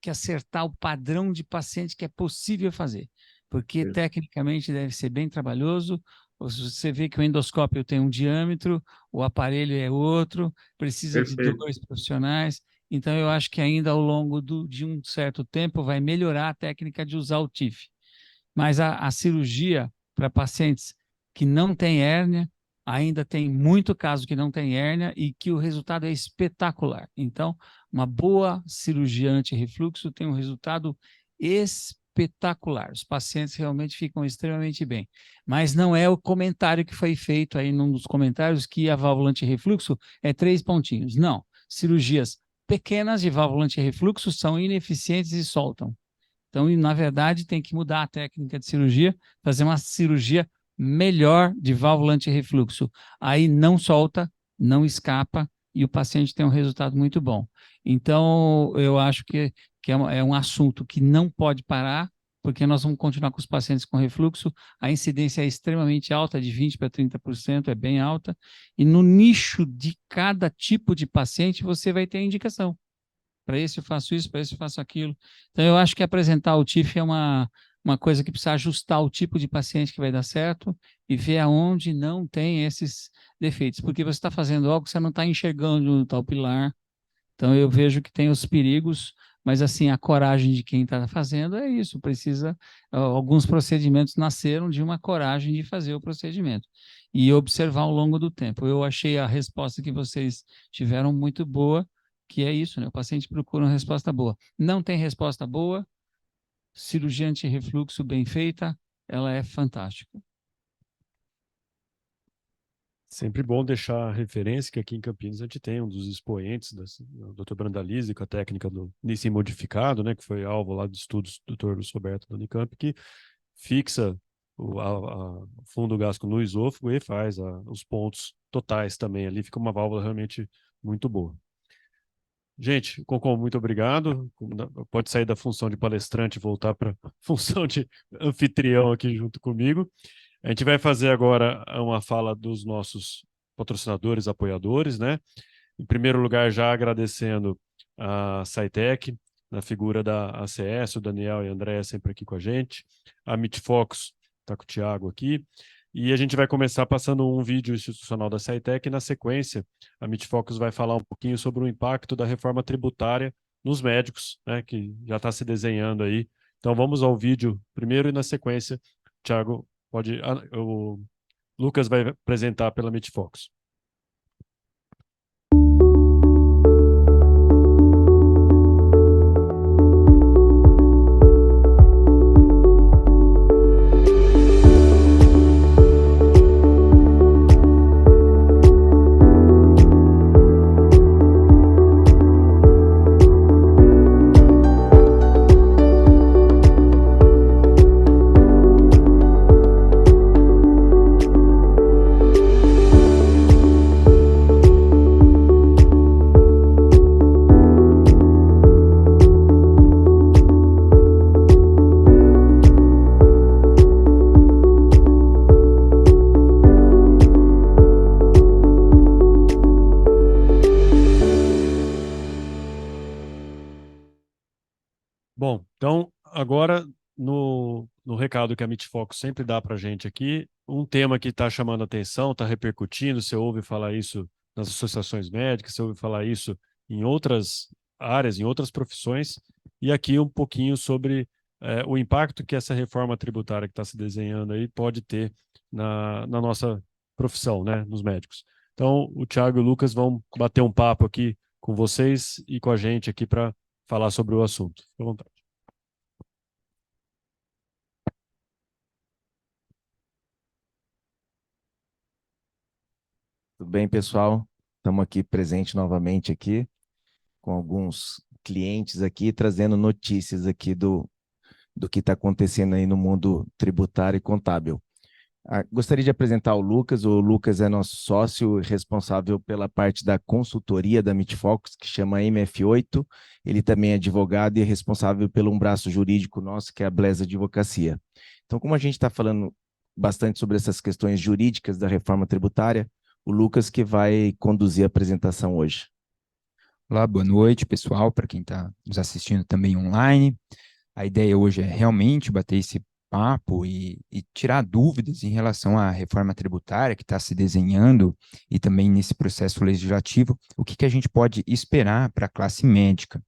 que acertar o padrão de paciente que é possível fazer, porque tecnicamente deve ser bem trabalhoso. Você vê que o endoscópio tem um diâmetro, o aparelho é outro, precisa de Perfeito. 2 profissionais. Então, eu acho que ainda ao longo de um certo tempo vai melhorar a técnica de usar o TIF. Mas a cirurgia para pacientes que não têm hérnia, ainda tem muito caso que não tem hérnia e que o resultado é espetacular. Então, uma boa cirurgia anti-refluxo tem um resultado espetacular. Os pacientes realmente ficam extremamente bem. Mas não é o comentário que foi feito aí num dos comentários que a válvula anti-refluxo é 3 pontinhos. Não. Cirurgias pequenas de válvula anti-refluxo são ineficientes e soltam. Então, na verdade, tem que mudar a técnica de cirurgia, fazer uma cirurgia melhor de válvula anti-refluxo. Aí não solta, não escapa e o paciente tem um resultado muito bom. Então, eu acho que é um assunto que não pode parar, porque nós vamos continuar com os pacientes com refluxo. A incidência é extremamente alta, de 20% para 30%, é bem alta. E no nicho de cada tipo de paciente, você vai ter indicação. Para esse eu faço isso, para esse eu faço aquilo. Então, eu acho que apresentar o TIF é uma coisa que precisa ajustar o tipo de paciente que vai dar certo e ver aonde não tem esses defeitos. Porque você está fazendo algo que você não está enxergando no tal pilar. Então, eu vejo que tem os perigos, mas, assim, a coragem de quem está fazendo é isso. Precisa... Alguns procedimentos nasceram de uma coragem de fazer o procedimento e observar ao longo do tempo. Eu achei a resposta que vocês tiveram muito boa, que é isso, né? O paciente procura uma resposta boa. Não tem resposta boa, cirurgia anti-refluxo bem feita, ela é fantástica. Sempre bom deixar a referência que aqui em Campinas a gente tem um dos expoentes, o Dr. Brandalize, com a técnica do Nissen modificado, né, que foi alvo lá de estudos do Dr. Roberto da Unicamp, que fixa o fundo gástrico no esôfago e faz os pontos totais também. Ali fica uma válvula realmente muito boa. Gente, Concon, muito obrigado. Pode sair da função de palestrante e voltar para a função de anfitrião aqui junto comigo. A gente vai fazer agora uma fala dos nossos patrocinadores, apoiadores, né? Em primeiro lugar, já agradecendo a Saitec, na figura da ACS, o Daniel e a Andréa sempre aqui com a gente. A MITFOX está com o Thiago aqui. E a gente vai começar passando um vídeo institucional da Saitec e, na sequência, a MITFOX vai falar um pouquinho sobre o impacto da reforma tributária nos médicos, né, que já está se desenhando aí. Então, vamos ao vídeo primeiro e, na sequência, Thiago, o Lucas vai apresentar pela MITFOX. Bom, então agora no recado que a MITFOCO sempre dá para a gente aqui, um tema que está chamando a atenção, está repercutindo, você ouve falar isso nas associações médicas, você ouve falar isso em outras áreas, em outras profissões, e aqui um pouquinho sobre o impacto que essa reforma tributária que está se desenhando aí pode ter na nossa profissão, né, nos médicos. Então, o Thiago e o Lucas vão bater um papo aqui com vocês e com a gente aqui para falar sobre o assunto. Fique à vontade. Tudo bem, pessoal? Estamos aqui presente novamente aqui com alguns clientes aqui trazendo notícias aqui do que está acontecendo aí no mundo tributário e contábil. Gostaria de apresentar o Lucas. O Lucas é nosso sócio responsável pela parte da consultoria da MITFOCO, que chama MF8. Ele também é advogado e é responsável pelo um braço jurídico nosso, que é a Blesa Advocacia. Então, como a gente está falando bastante sobre essas questões jurídicas da reforma tributária, o Lucas que vai conduzir a apresentação hoje. Olá, boa noite, pessoal, para quem está nos assistindo também online. A ideia hoje é realmente bater esse papo e tirar dúvidas em relação à reforma tributária que está se desenhando e também nesse processo legislativo, o que a gente pode esperar para a classe médica.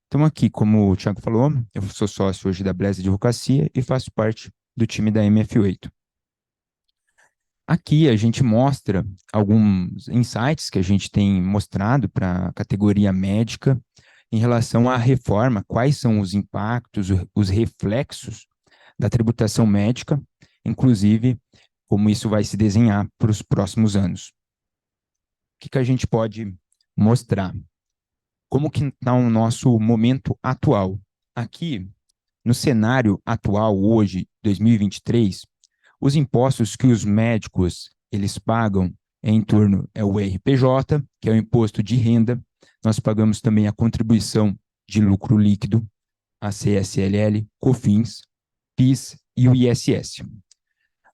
Então aqui, como o Thiago falou, eu sou sócio hoje da Blesa Advocacia e faço parte do time da MF8. Aqui a gente mostra alguns insights que a gente tem mostrado para a categoria médica em relação à reforma, quais são os impactos, os reflexos da tributação médica, inclusive como isso vai se desenhar para os próximos anos. O que a gente pode mostrar? Como que está o nosso momento atual? Aqui, no cenário atual, hoje, 2023, os impostos que os médicos eles pagam é o RPJ, que é o imposto de renda. Nós pagamos também a contribuição de lucro líquido, a CSLL, COFINS, PIS e o ISS.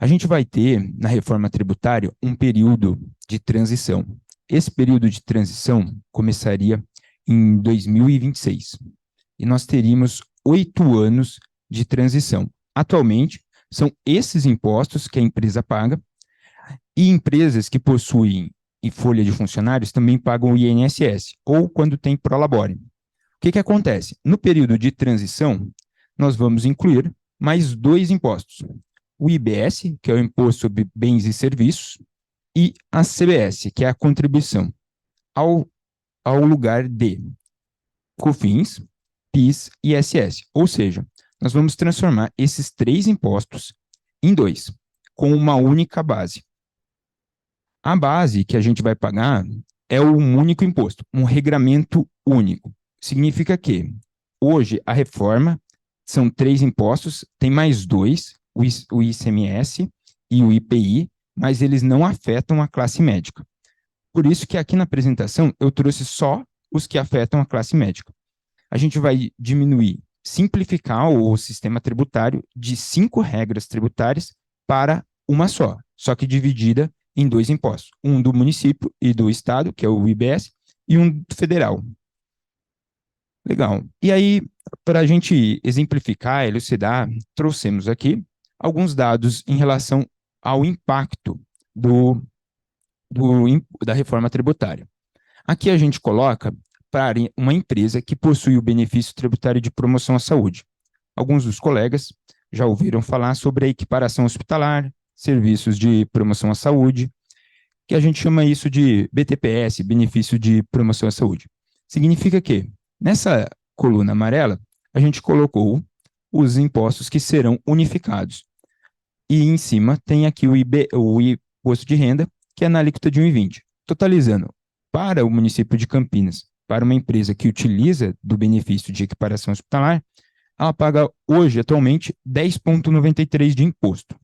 A gente vai ter, na reforma tributária, um período de transição. Esse período de transição começaria em 2026. E nós teríamos 8 anos de transição. Atualmente, são esses impostos que a empresa paga, e empresas que possuem em folha de funcionários também pagam o INSS, ou quando tem prolabore. O que acontece? No período de transição, nós vamos incluir mais 2 impostos. O IBS, que é o Imposto sobre Bens e Serviços, e a CBS, que é a contribuição ao lugar de COFINS, PIS e ISS. Ou seja, nós vamos transformar esses 3 impostos em 2, com uma única base. A base que a gente vai pagar é um único imposto, um regramento único. Significa que hoje a reforma são 3 impostos, tem mais 2, o ICMS e o IPI, mas eles não afetam a classe médica. Por isso que aqui na apresentação eu trouxe só os que afetam a classe médica. A gente vai simplificar o sistema tributário de 5 regras tributárias para uma só que dividida em 2 impostos. Um do município e do estado, que é o IBS, e um federal. Legal. E aí, para a gente exemplificar, elucidar, trouxemos aqui alguns dados em relação ao impacto da reforma tributária. Aqui a gente coloca para uma empresa que possui o benefício tributário de promoção à saúde. Alguns dos colegas já ouviram falar sobre a equiparação hospitalar, serviços de promoção à saúde, que a gente chama isso de BTPS, benefício de promoção à saúde. Significa que, nessa coluna amarela, a gente colocou os impostos que serão unificados. E em cima tem aqui o imposto de renda, que é na alíquota de 1,20. Totalizando, para o município de Campinas, para uma empresa que utiliza do benefício de equiparação hospitalar, ela paga hoje, atualmente, 10,93 de imposto.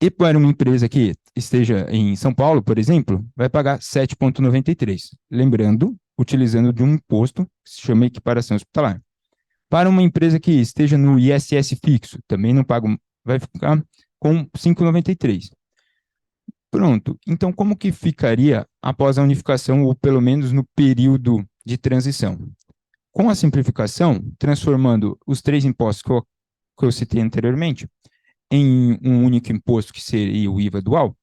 E para uma empresa que esteja em São Paulo, por exemplo, vai pagar 7,93. Lembrando, utilizando de um imposto que se chama equiparação hospitalar. Para uma empresa que esteja no ISS fixo, também não paga, vai ficar com 5,93. Pronto. Então, como que ficaria após a unificação, ou pelo menos no período de transição? Com a simplificação, transformando os 3 impostos que eu citei anteriormente em um único imposto, que seria o IVA dual,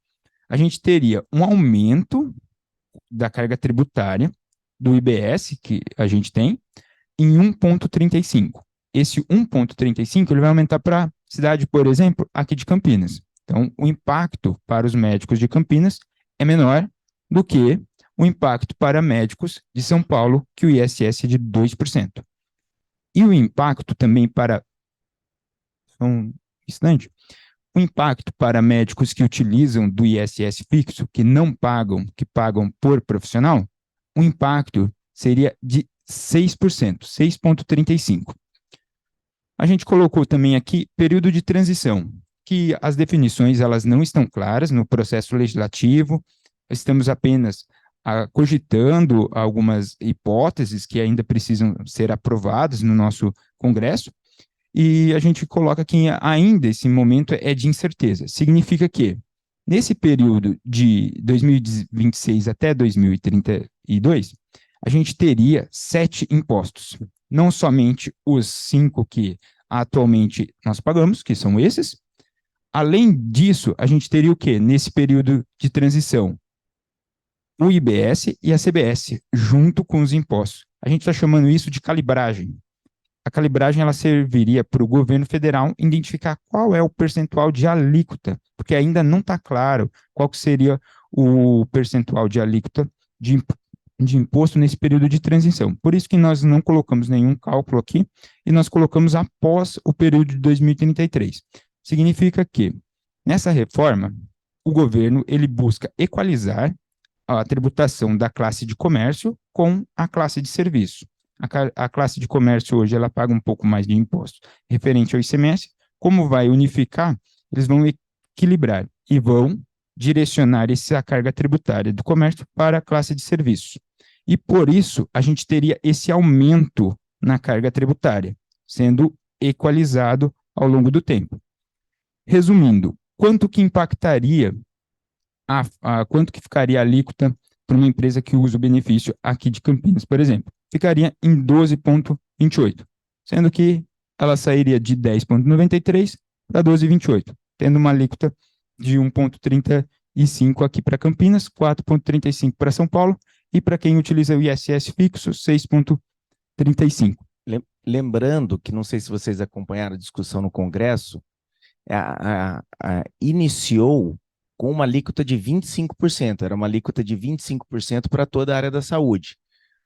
a gente teria um aumento da carga tributária do IBS, que a gente tem, em 1,35. Esse 1,35 ele vai aumentar para a cidade, por exemplo, aqui de Campinas. Então, o impacto para os médicos de Campinas é menor do que o impacto para médicos de São Paulo, que o ISS é de 2%. E o impacto também para... Só um instante. O impacto para médicos que utilizam do ISS fixo, que não pagam, que pagam por profissional, o impacto seria de 6%, 6,35%. A gente colocou também aqui período de transição, que as definições elas não estão claras no processo legislativo, estamos apenas cogitando algumas hipóteses que ainda precisam ser aprovadas no nosso Congresso, e a gente coloca que ainda esse momento é de incerteza. Significa que, nesse período de 2026 até 2032, a gente teria 7 impostos, não somente os 5 que atualmente nós pagamos, que são esses. Além disso, a gente teria o quê? Nesse período de transição, o IBS e a CBS, junto com os impostos. A gente está chamando isso de calibragem. A calibragem ela serviria para o governo federal identificar qual é o percentual de alíquota, porque ainda não está claro qual que seria o percentual de alíquota de imposto nesse período de transição. Por isso que nós não colocamos nenhum cálculo aqui, e nós colocamos após o período de 2033. Significa que, nessa reforma, o governo ele busca equalizar a tributação da classe de comércio com a classe de serviço. A classe de comércio hoje ela paga um pouco mais de imposto referente ao ICMS. Como vai unificar, eles vão equilibrar e vão direcionar essa carga tributária do comércio para a classe de serviço. E por isso a gente teria esse aumento na carga tributária, sendo equalizado ao longo do tempo. Resumindo, quanto que impactaria, quanto que ficaria a alíquota para uma empresa que usa o benefício aqui de Campinas, por exemplo? Ficaria em 12,28, sendo que ela sairia de 10,93 para 12,28, tendo uma alíquota de 1,35 aqui para Campinas, 4,35 para São Paulo, e para quem utiliza o ISS fixo, 6,35. Lembrando que, não sei se vocês acompanharam a discussão no Congresso, iniciou com uma alíquota de 25%, era uma alíquota de 25% para toda a área da saúde.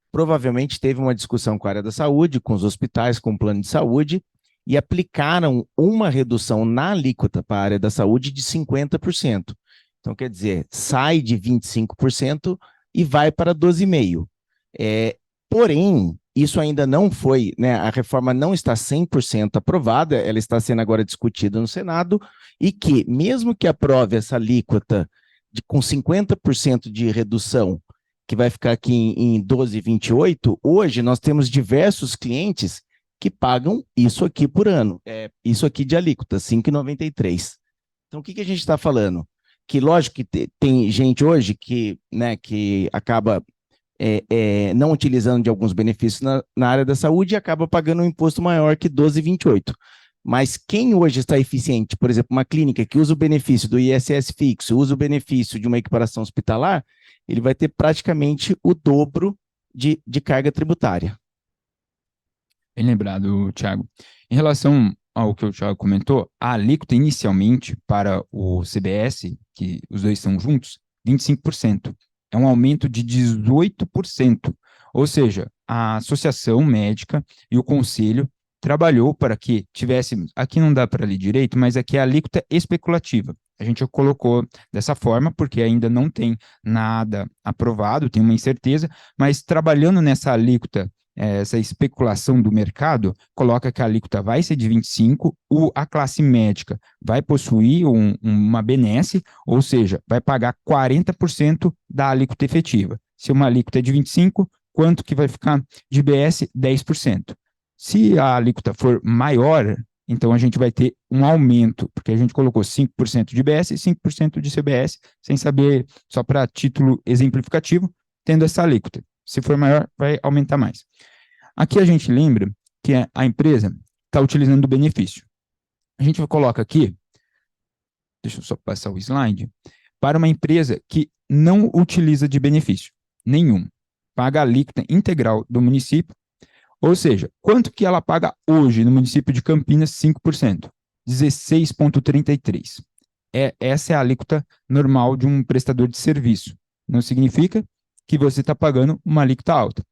Provavelmente teve uma discussão com a área da saúde, com os hospitais, com o plano de saúde, e aplicaram uma redução na alíquota para a área da saúde de 50%. Então, quer dizer, sai de 25% e vai para 12,5%. Porém, isso ainda não foi, né, a reforma não está 100% aprovada, ela está sendo agora discutida no Senado, e que, mesmo que aprove essa alíquota com 50% de redução, que vai ficar aqui em 12,28, hoje nós temos diversos clientes que pagam isso aqui por ano, isso aqui de alíquota, 5,93. Então, o que a gente está falando? Que, lógico, que tem gente hoje que, né, que acaba não utilizando de alguns benefícios na área da saúde e acaba pagando um imposto maior que 12,28. Mas quem hoje está eficiente, por exemplo, uma clínica que usa o benefício do ISS fixo, usa o benefício de uma equiparação hospitalar, ele vai ter praticamente o dobro de carga tributária. Bem lembrado, Thiago. Em relação ao que o Thiago comentou, a alíquota inicialmente para o CBS, que os dois são juntos, 25%. É um aumento de 18%. Ou seja, a Associação Médica e o Conselho trabalhou para que tivéssemos, aqui não dá para ler direito, mas aqui é a alíquota especulativa. A gente colocou dessa forma, porque ainda não tem nada aprovado, tem uma incerteza, mas trabalhando nessa alíquota, essa especulação do mercado, coloca que a alíquota vai ser de 25%, a classe médica vai possuir uma benesse, ou seja, vai pagar 40% da alíquota efetiva. Se uma alíquota é de 25%, quanto que vai ficar de IBS? 10%. Se a alíquota for maior, então a gente vai ter um aumento, porque a gente colocou 5% de IBS e 5% de CBS, sem saber, só para título exemplificativo, tendo essa alíquota. Se for maior, vai aumentar mais. Aqui a gente lembra que a empresa está utilizando o benefício. A gente coloca aqui, deixa eu só passar o slide, para uma empresa que não utiliza de benefício nenhum, paga a alíquota integral do município, ou seja, quanto que ela paga hoje no município de Campinas? 5%, 16,33. Essa é a alíquota normal de um prestador de serviço. Não significa que você está pagando uma alíquota alta.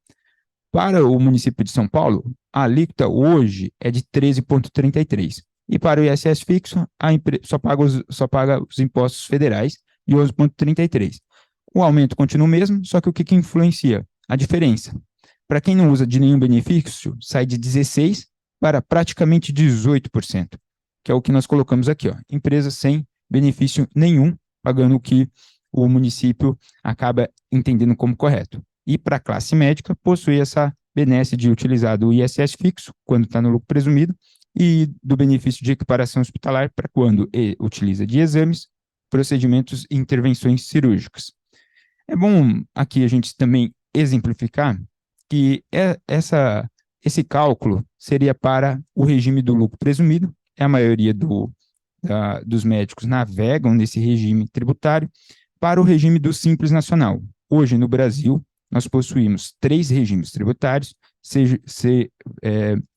Para o município de São Paulo, a alíquota hoje é de 13,33. E para o ISS fixo, a empresa só paga os impostos federais de 11,33. O aumento continua o mesmo, só que o que influencia? A diferença. Para quem não usa de nenhum benefício, sai de 16% para praticamente 18%, que é o que nós colocamos aqui, ó. Empresa sem benefício nenhum, pagando o que o município acaba entendendo como correto. E para a classe médica, possui essa benesse de utilizar do ISS fixo, quando está no lucro presumido, e do benefício de equiparação hospitalar para quando utiliza de exames, procedimentos e intervenções cirúrgicas. É bom aqui a gente também exemplificar que esse cálculo seria para o regime do lucro presumido, a maioria dos médicos navegam nesse regime tributário, para o regime do Simples Nacional. Hoje, no Brasil, nós possuímos 3 regimes tributários,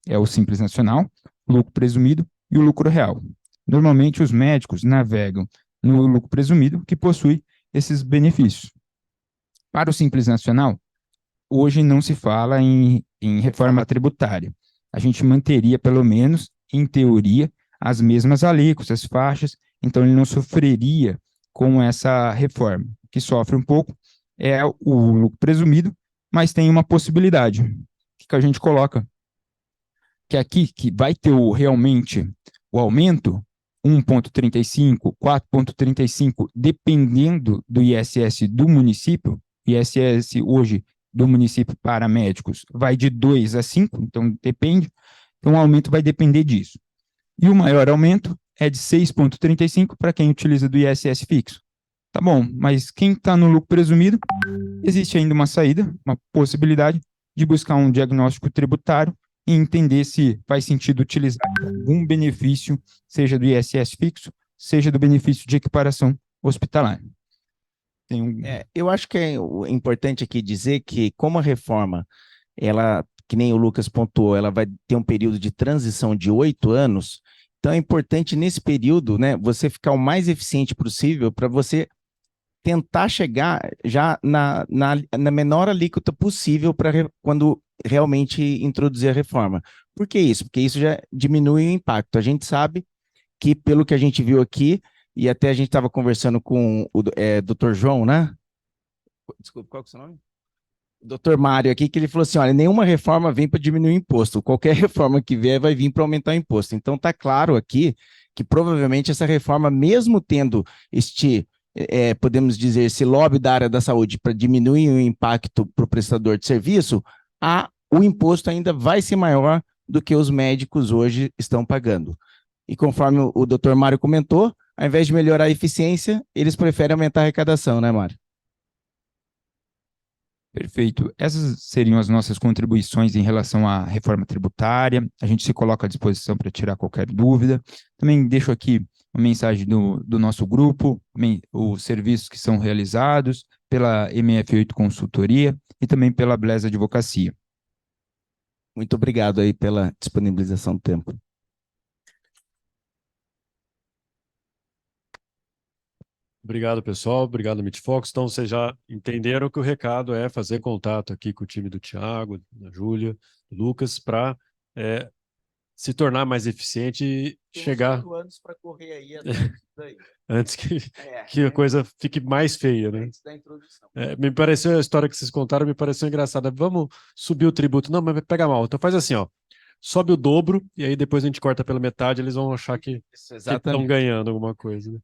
é o Simples Nacional, o lucro presumido e o lucro real. Normalmente, os médicos navegam no lucro presumido, que possui esses benefícios. Para o Simples Nacional, hoje não se fala em reforma tributária. A gente manteria, pelo menos, em teoria, as mesmas alíquotas, faixas, então ele não sofreria com essa reforma. O que sofre um pouco é o lucro presumido, mas tem uma possibilidade. O que a gente coloca? Que aqui que vai ter realmente o aumento, 1,35, 4,35, dependendo do ISS do município. ISS hoje do município para médicos vai de 2 a 5, então depende. Então o aumento vai depender disso. E o maior aumento é de 6,35 para quem utiliza do ISS fixo. Tá bom, mas quem está no lucro presumido, existe ainda uma saída, uma possibilidade de buscar um diagnóstico tributário e entender se faz sentido utilizar algum benefício, seja do ISS fixo, seja do benefício de equiparação hospitalar. Eu acho que é importante aqui dizer que, como a reforma, ela, que nem o Lucas pontuou, ela vai ter um período de transição de 8 anos, então é importante nesse período, né, você ficar o mais eficiente possível para você tentar chegar já na menor alíquota possível para quando realmente introduzir a reforma. Por que isso? Porque isso já diminui o impacto. A gente sabe que, pelo que a gente viu aqui, e até a gente estava conversando com o Dr. João, né? Desculpa, qual que é o seu nome? O Dr. Mário aqui, que ele falou assim, olha, nenhuma reforma vem para diminuir o imposto. Qualquer reforma que vier vai vir para aumentar o imposto. Então, está claro aqui que provavelmente essa reforma, mesmo tendo podemos dizer, esse lobby da área da saúde para diminuir o impacto para o prestador de serviço, o imposto ainda vai ser maior do que os médicos hoje estão pagando. E conforme o Dr. Mário comentou, ao invés de melhorar a eficiência, eles preferem aumentar a arrecadação, né, Mário? Perfeito. Essas seriam as nossas contribuições em relação à reforma tributária. A gente se coloca à disposição para tirar qualquer dúvida. Também deixo aqui uma mensagem do nosso grupo, os serviços que são realizados pela MF8 Consultoria e também pela Blesa Advocacia. Muito obrigado aí pela disponibilização do tempo. Obrigado, pessoal. Obrigado, MeetFox. Então, vocês já entenderam que o recado é fazer contato aqui com o time do Thiago, da Júlia, do Lucas, para se tornar mais eficiente e chegar... 5 anos para correr aí antes que a coisa fique mais feia, né? Antes da introdução. Me pareceu, a história que vocês contaram me pareceu engraçada. Vamos subir o tributo. Não, mas vai pegar mal. Então faz assim, ó. Sobe o dobro e aí depois a gente corta pela metade, eles vão achar que estão ganhando alguma coisa, né?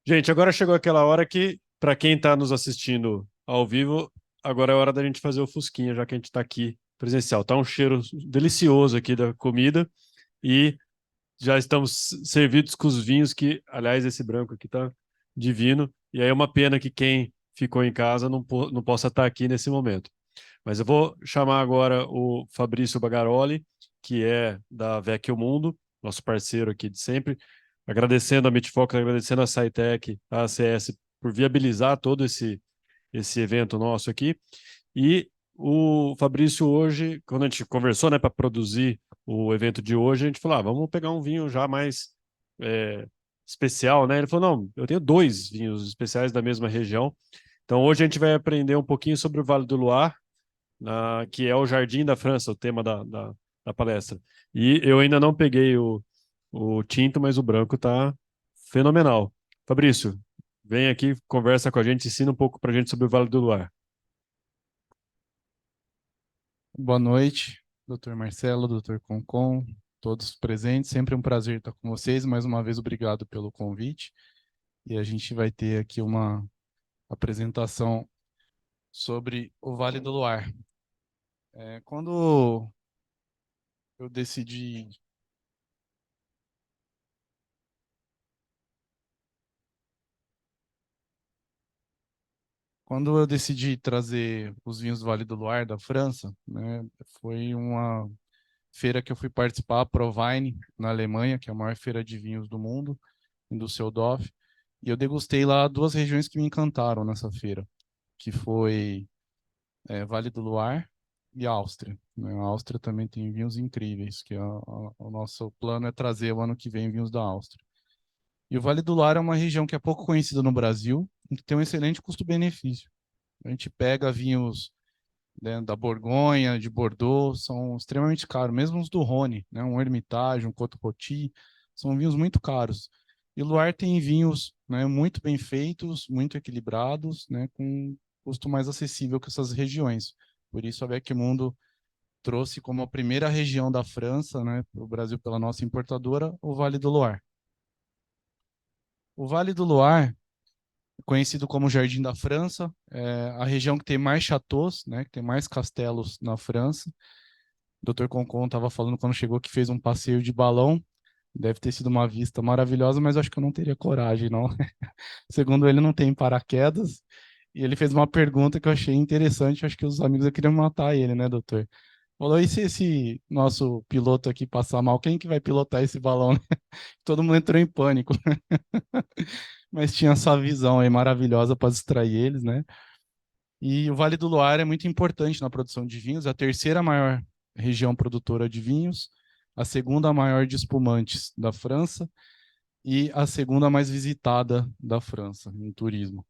Gente, agora chegou aquela hora que, para quem está nos assistindo ao vivo, agora é hora da gente fazer o fusquinha, já que a gente está aqui presencial. Tá um cheiro delicioso aqui da comida e já estamos servidos com os vinhos que, aliás, esse branco aqui tá divino. E aí é uma pena que quem ficou em casa não possa estar aqui nesse momento. Mas eu vou chamar agora o Fabrício Bagaroli, que é da Vecchio Mundo, nosso parceiro aqui de sempre, agradecendo a Meetfox, agradecendo a SciTech, a ACS, por viabilizar todo esse evento nosso aqui. E o Fabrício hoje, quando a gente conversou, né, para produzir o evento de hoje, a gente falou, vamos pegar um vinho já mais especial, né? Ele falou, não, eu tenho 2 vinhos especiais da mesma região. Então hoje a gente vai aprender um pouquinho sobre o Vale do Loire, que é o Jardim da França, o tema da palestra. E eu ainda não peguei o tinto, mas o branco tá fenomenal. Fabrício, vem aqui, conversa com a gente, ensina um pouco para a gente sobre o Vale do Loire. Boa noite, doutor Marcelo, doutor Concon, todos presentes. Sempre um prazer estar com vocês. Mais uma vez, obrigado pelo convite. E a gente vai ter aqui uma apresentação sobre o Vale do Loire. Quando eu decidi trazer os vinhos do Vale do Loire da França, né, foi uma feira que eu fui participar, a Provine, na Alemanha, que é a maior feira de vinhos do mundo, em Düsseldorf. E eu degustei lá 2 regiões que me encantaram nessa feira, que foi Vale do Loire e Áustria, né? A Áustria também tem vinhos incríveis, que o nosso plano é trazer o ano que vem vinhos da Áustria. E o Vale do Loire é uma região que é pouco conhecida no Brasil e que tem um excelente custo-benefício. A gente pega vinhos, né, da Borgonha, de Bordeaux, são extremamente caros, mesmo os do Rhône, né, um Hermitage, um Côte-Rôti, são vinhos muito caros. E o Loire tem vinhos, né, muito bem feitos, muito equilibrados, né, com custo mais acessível que essas regiões. Por isso a Vecmundo trouxe como a primeira região da França, né, para o Brasil pela nossa importadora, o Vale do Loire. O Vale do Loire, conhecido como Jardim da França, é a região que tem mais châteaux, né, que tem mais castelos na França. O Dr. Concon estava falando quando chegou que fez um passeio de balão. Deve ter sido uma vista maravilhosa, mas eu acho que eu não teria coragem, não. Segundo ele, não tem paraquedas. E ele fez uma pergunta que eu achei interessante. Acho que os amigos queriam matar ele, né, doutor? Falou, e se esse nosso piloto aqui passar mal, quem que vai pilotar esse balão? Todo mundo entrou em pânico. Mas tinha essa visão aí maravilhosa para distrair eles, né? E o Vale do Loire é muito importante na produção de vinhos, é a terceira maior região produtora de vinhos, a segunda maior de espumantes da França e a segunda mais visitada da França em turismo.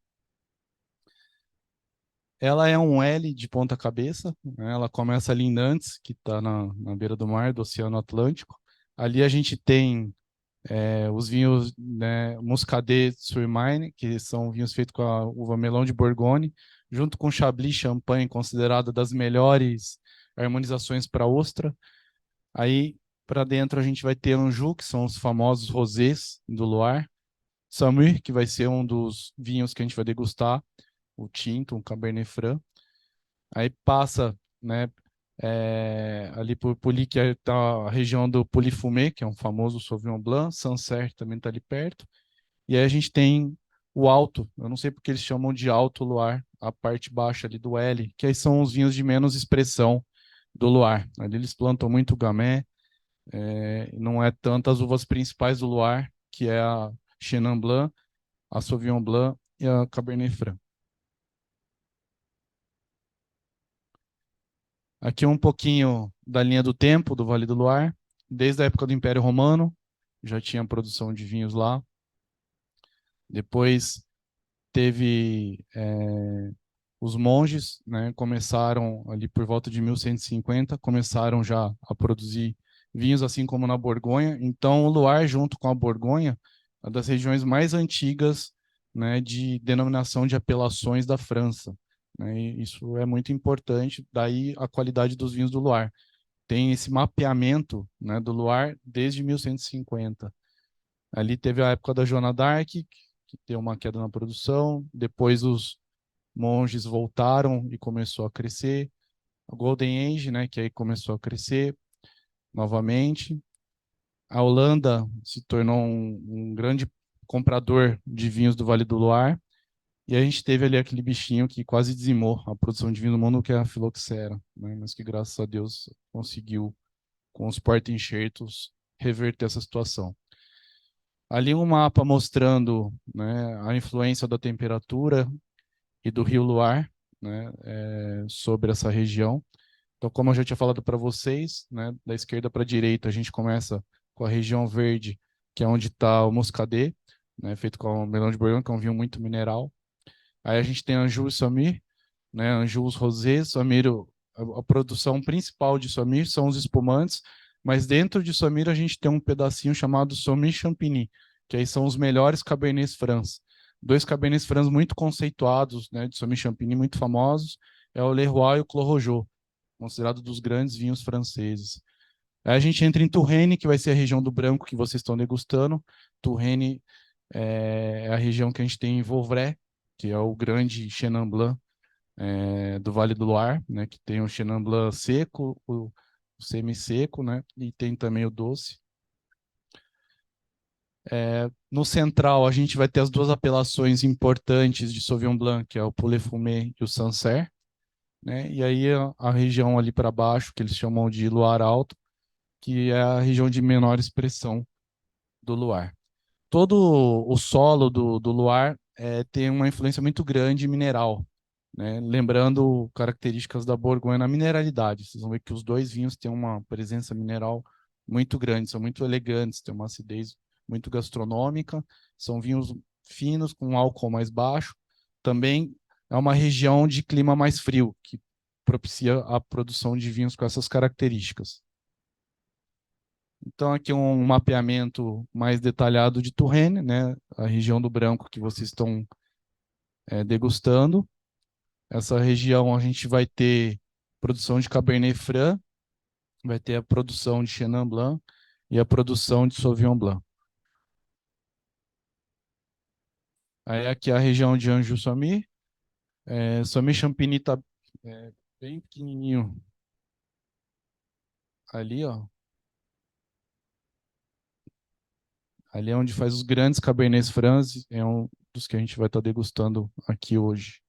Ela é um L de ponta cabeça, né? Ela começa ali em Nantes, que está na beira do mar, do Oceano Atlântico. Ali a gente tem os vinhos, né, Muscadet sur Marne, que são vinhos feitos com a uva melão de Bourgogne, junto com Chablis Champagne, considerada das melhores harmonizações para ostra. Aí, para dentro, a gente vai ter Anjou, que são os famosos rosés do Loire, Samur, que vai ser um dos vinhos que a gente vai degustar, o tinto, um Cabernet Franc. Aí passa, né, ali por Pouilly, que está a região do Pouilly-Fumé, que é um famoso Sauvignon Blanc, Sancerre também está ali perto. E aí a gente tem o Alto, eu não sei porque eles chamam de Alto Loire, a parte baixa ali do L, que aí são os vinhos de menos expressão do Loire. Ali eles plantam muito Gamay, não é tanto as uvas principais do Loire, que é a Chenin Blanc, a Sauvignon Blanc e a Cabernet Franc. Aqui um pouquinho da linha do tempo do Vale do Loire. Desde a época do Império Romano, já tinha produção de vinhos lá. Depois teve os monges, né, começaram ali por volta de 1150, começaram já a produzir vinhos, assim como na Borgonha. Então, o Loire, junto com a Borgonha, é uma das regiões mais antigas, né, de denominação de apelações da França, né? E isso é muito importante, daí a qualidade dos vinhos do Loire. Tem esse mapeamento, né, do Loire desde 1150. Ali teve a época da Joana d'Arc, que deu uma queda na produção, depois os monges voltaram e começou a crescer. A Golden Age, né, que aí começou a crescer novamente. A Holanda se tornou um grande comprador de vinhos do Vale do Loire. E a gente teve ali aquele bichinho que quase dizimou a produção de vinho no mundo, que é a filoxera, né? Mas que graças a Deus conseguiu, com os porta-enxertos, reverter essa situação. Ali um mapa mostrando, né, a influência da temperatura e do rio Luar, né, sobre essa região. Então, como eu já tinha falado para vocês, né, da esquerda para a direita, a gente começa com a região verde, que é onde está o Muscadet, né, feito com o melão de Borgonha, que é um vinho muito mineral. Aí a gente tem Anjou e Saumur, né, Anjous Rosé, Saumur, a produção principal de Saumur são os espumantes, mas dentro de Saumur a gente tem um pedacinho chamado Saumur Champigny, que aí são os melhores Cabernets Francs. Dois Cabernets Francs muito conceituados, né, de Saumur Champigny muito famosos, é o Leroy e o Clos Rougeot, considerado dos grandes vinhos franceses. Aí a gente entra em Touraine, que vai ser a região do branco que vocês estão degustando. Touraine é a região que a gente tem em Vouvray, que é o grande Chenin Blanc do Vale do Loire, né, que tem o Chenin Blanc seco, o semi-seco, né, e tem também o doce. No central, a gente vai ter as duas apelações importantes de Sauvignon Blanc, que é o Poulet Fumé e o Sancerre, né, e aí a região ali para baixo, que eles chamam de Loire Alto, que é a região de menor expressão do Loire. Todo o solo do Loire tem uma influência muito grande mineral, né? Lembrando características da Borgonha na mineralidade. Vocês vão ver que os dois vinhos têm uma presença mineral muito grande, são muito elegantes, têm uma acidez muito gastronômica, são vinhos finos, com álcool mais baixo. Também é uma região de clima mais frio, que propicia a produção de vinhos com essas características. Então, aqui um mapeamento mais detalhado de Touraine, né? A região do branco que vocês estão degustando. Essa região a gente vai ter produção de Cabernet Franc, vai ter a produção de Chenin Blanc e a produção de Sauvignon Blanc. Aí aqui a região de Anjou-Saumur. Saumur-Champigny está bem pequenininho ali, ó. Ali é onde faz os grandes Cabernets Francs, é um dos que a gente vai estar degustando aqui hoje.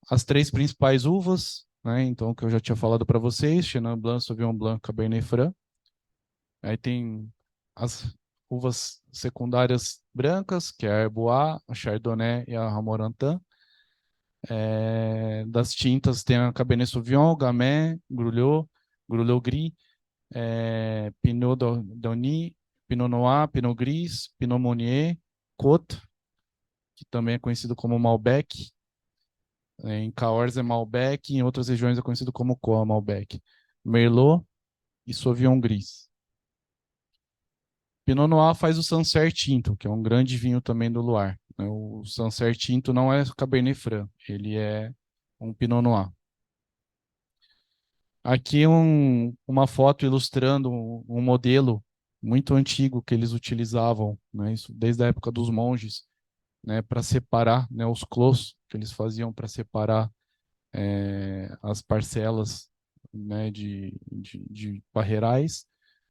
As três principais uvas, né? Então, que eu já tinha falado para vocês, Chenin Blanc, Sauvignon Blanc, Cabernet Franc. Aí tem as uvas secundárias brancas, que é a Herbois, a Chardonnay e a Ramorantin. Das tintas tem a Cabernet Sauvignon, Gamay, Grulot, Grulot Gris, Pinot Dony, Pinot Noir, Pinot Gris, Pinot Meunier, Côte, que também é conhecido como Malbec. Em Cahors é Malbec, em outras regiões é conhecido como Coa Malbec. Merlot e Sauvignon Gris. Pinot Noir faz o Sancerre Tinto, que é um grande vinho também do Loire. O Sancerre Tinto não é Cabernet Franc, ele é um Pinot Noir. Aqui uma foto ilustrando um modelo muito antigo que eles utilizavam, né, isso desde a época dos monges, né, para separar, né, os clos que eles faziam para separar as parcelas, né, de parreirais.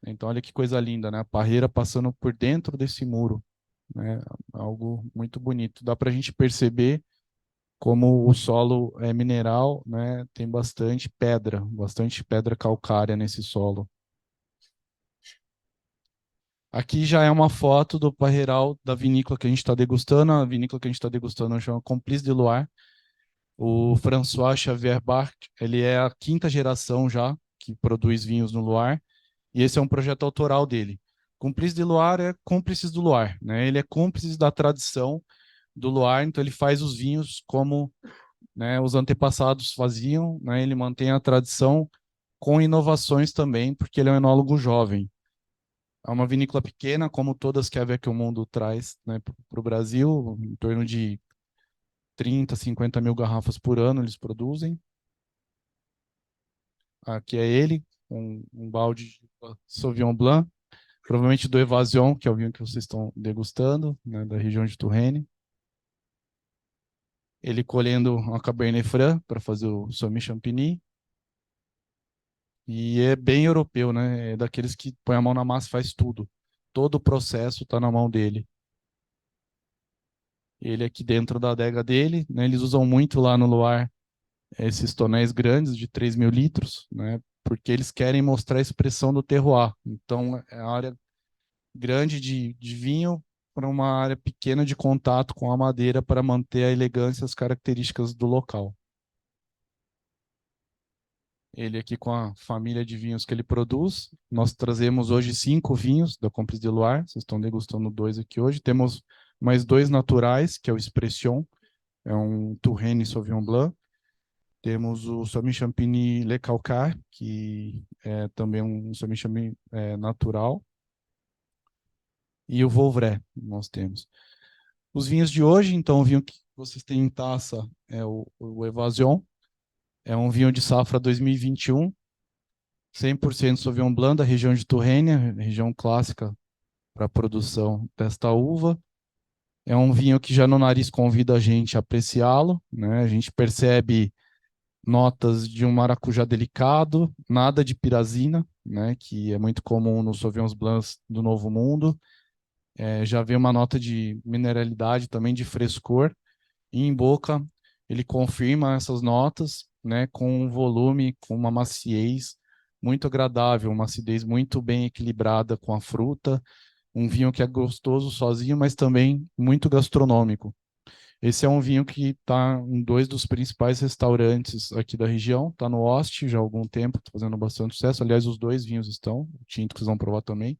Então, olha que coisa linda, né? A parreira passando por dentro desse muro, né? Algo muito bonito. Dá para a gente perceber como o solo é mineral, né? Tem bastante pedra calcária nesse solo. Aqui já é uma foto do parreiral da vinícola que a gente está degustando. A vinícola que a gente está degustando chama Complice de Loire. O François Xavier Bach, ele é a quinta geração já que produz vinhos no Loire, e esse é um projeto autoral dele. Cúmplice de Loire é cúmplices do Loire, né? Ele é cúmplice da tradição do Loire, então ele faz os vinhos como, né, os antepassados faziam, né? Ele mantém a tradição com inovações também, porque ele é um enólogo jovem. É uma vinícola pequena, como todas que a Vecchio Mundo traz, né, para o Brasil, em torno de 30, 50 mil garrafas por ano eles produzem. Aqui é ele, um balde de Sauvignon Blanc, provavelmente do Evasion, que é o vinho que vocês estão degustando, né, da região de Touraine. Ele colhendo uma Cabernet Franc para fazer o Saumur Champigny. E é bem europeu, né? É daqueles que põe a mão na massa e faz tudo. Todo o processo está na mão dele. ele aqui dentro da adega dele, né? Eles usam muito lá no Loire esses tonéis grandes de 3.000 litros, né? Porque eles querem mostrar a expressão do terroir. Então, é a área grande de vinho para uma área pequena de contato com a madeira para manter a elegância e as características do local. Ele aqui com a família de vinhos que ele produz. Nós trazemos hoje 5 vinhos da Compris de Loire. Vocês estão degustando 2 aqui hoje. Temos mais 2 naturais, que é o Expression, é um Touraine Sauvignon Blanc. Temos o Saumy Champigny Le Calcar, que é também um Saumy Champigny natural. E o Vouvray nós temos. Os vinhos de hoje, então, o vinho que vocês têm em taça é o Evasion. É um vinho de safra 2021, 100% Sauvignon Blanc da região de Touraine, região clássica para a produção desta uva. É um vinho que já no nariz convida a gente a apreciá-lo, né? A gente percebe notas de um maracujá delicado, nada de pirazina, né? Que é muito comum nos Sauvignons Blancs do Novo Mundo. Já vem uma nota de mineralidade, também de frescor. E em boca, ele confirma essas notas, né, com um volume, com uma maciez muito agradável, uma acidez muito bem equilibrada com a fruta, um vinho que é gostoso sozinho, mas também muito gastronômico. Esse é um vinho que está em 2 dos principais restaurantes aqui da região, está no Oste já há algum tempo, está fazendo bastante sucesso. Aliás, os 2 vinhos estão, o tinto que vocês vão provar também.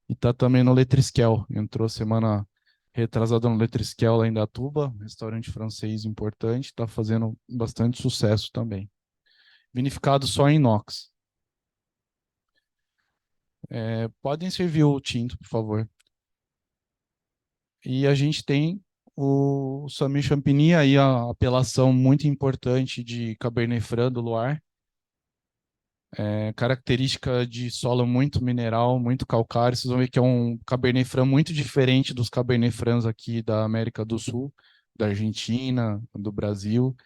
E está também no Letrisquel, entrou semana retrasada no Letrisquel lá em Datuba, restaurante francês importante, está fazendo bastante sucesso também. Vinificado só em inox. Podem servir o tinto, por favor. E a gente tem o Saumy Champigny, aí a apelação muito importante de Cabernet Franc do Loire. Característica de solo muito mineral, muito calcário. Vocês vão ver que é um Cabernet Franc muito diferente dos Cabernet Francs aqui da América do Sul, da Argentina, do Brasil.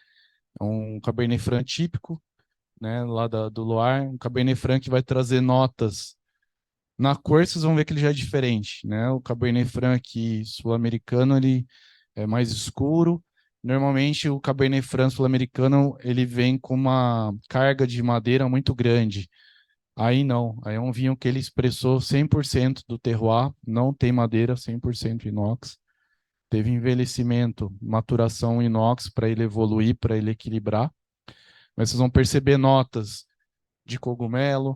É um Cabernet Franc típico, né, lá do Loire. Um Cabernet Franc que vai trazer notas. Na cor, vocês vão ver que ele já é diferente, né? O Cabernet Franc sul-americano, ele é mais escuro. Normalmente, o Cabernet Franc sul-americano, ele vem com uma carga de madeira muito grande. Aí não, aí é um vinho que ele expressou 100% do terroir, não tem madeira, 100% inox. Teve envelhecimento, maturação inox para ele evoluir, para ele equilibrar. Mas vocês vão perceber notas de cogumelo,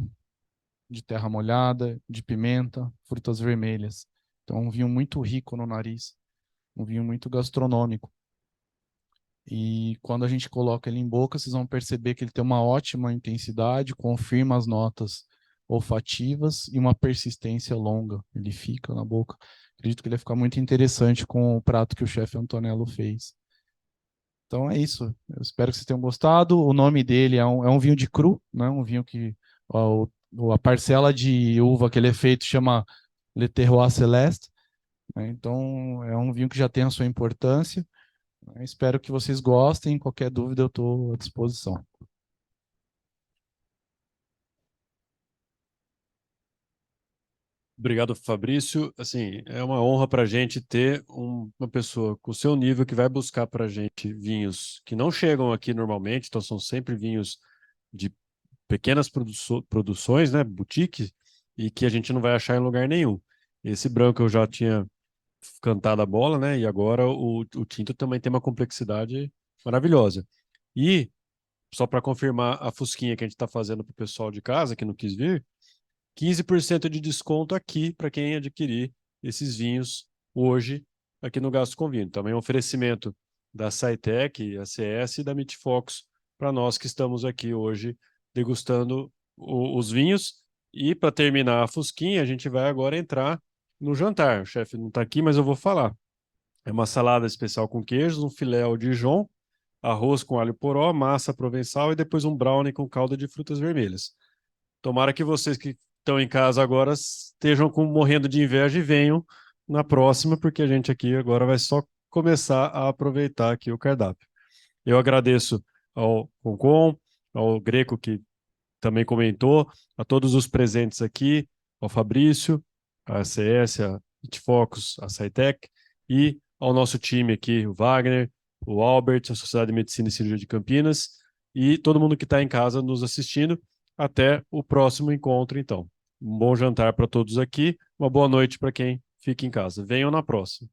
de terra molhada, de pimenta, frutas vermelhas. Então, um vinho muito rico no nariz, um vinho muito gastronômico. E quando a gente coloca ele em boca, vocês vão perceber que ele tem uma ótima intensidade, confirma as notas olfativas e uma persistência longa. Ele fica na boca. Acredito que ele vai ficar muito interessante com o prato que o chefe Antonello fez. Então é isso. Eu espero que vocês tenham gostado. O nome dele é um vinho de cru, né? Um vinho que a parcela de uva que ele é feito chama Le Terroir Celeste, né? Então é um vinho que já tem a sua importância. Espero que vocês gostem. Qualquer dúvida, eu estou à disposição. Obrigado, Fabrício. Assim, é uma honra para a gente ter uma pessoa com o seu nível que vai buscar para a gente vinhos que não chegam aqui normalmente, então são sempre vinhos de pequenas produções, né, boutique, e que a gente não vai achar em lugar nenhum. Esse branco eu já tinha cantado a bola, né, e agora o tinto também tem uma complexidade maravilhosa. E, só para confirmar a fusquinha que a gente está fazendo para o pessoal de casa que não quis vir, 15% de desconto aqui para quem adquirir esses vinhos hoje aqui no Gasto com Vinho. Também é um oferecimento da Saitec, ACS e da Mitfox para nós que estamos aqui hoje degustando os vinhos. E para terminar a fusquinha, a gente vai agora entrar no jantar. O chefe não está aqui, mas eu vou falar. É uma salada especial com queijos, um filé ao Dijon, arroz com alho poró, massa provençal e depois um brownie com calda de frutas vermelhas. Tomara que vocês que estão em casa agora estejam morrendo de inveja e venham na próxima, porque a gente aqui agora vai só começar a aproveitar aqui o cardápio. Eu agradeço ao Concon, ao Greco, que também comentou, a todos os presentes aqui, ao Fabrício, a ACS, a Itfocus, a Saitec, e ao nosso time aqui, o Wagner, o Albert, a Sociedade de Medicina e Cirurgia de Campinas, e todo mundo que está em casa nos assistindo. Até o próximo encontro, então. Um bom jantar para todos aqui, uma boa noite para quem fica em casa. Venham na próxima.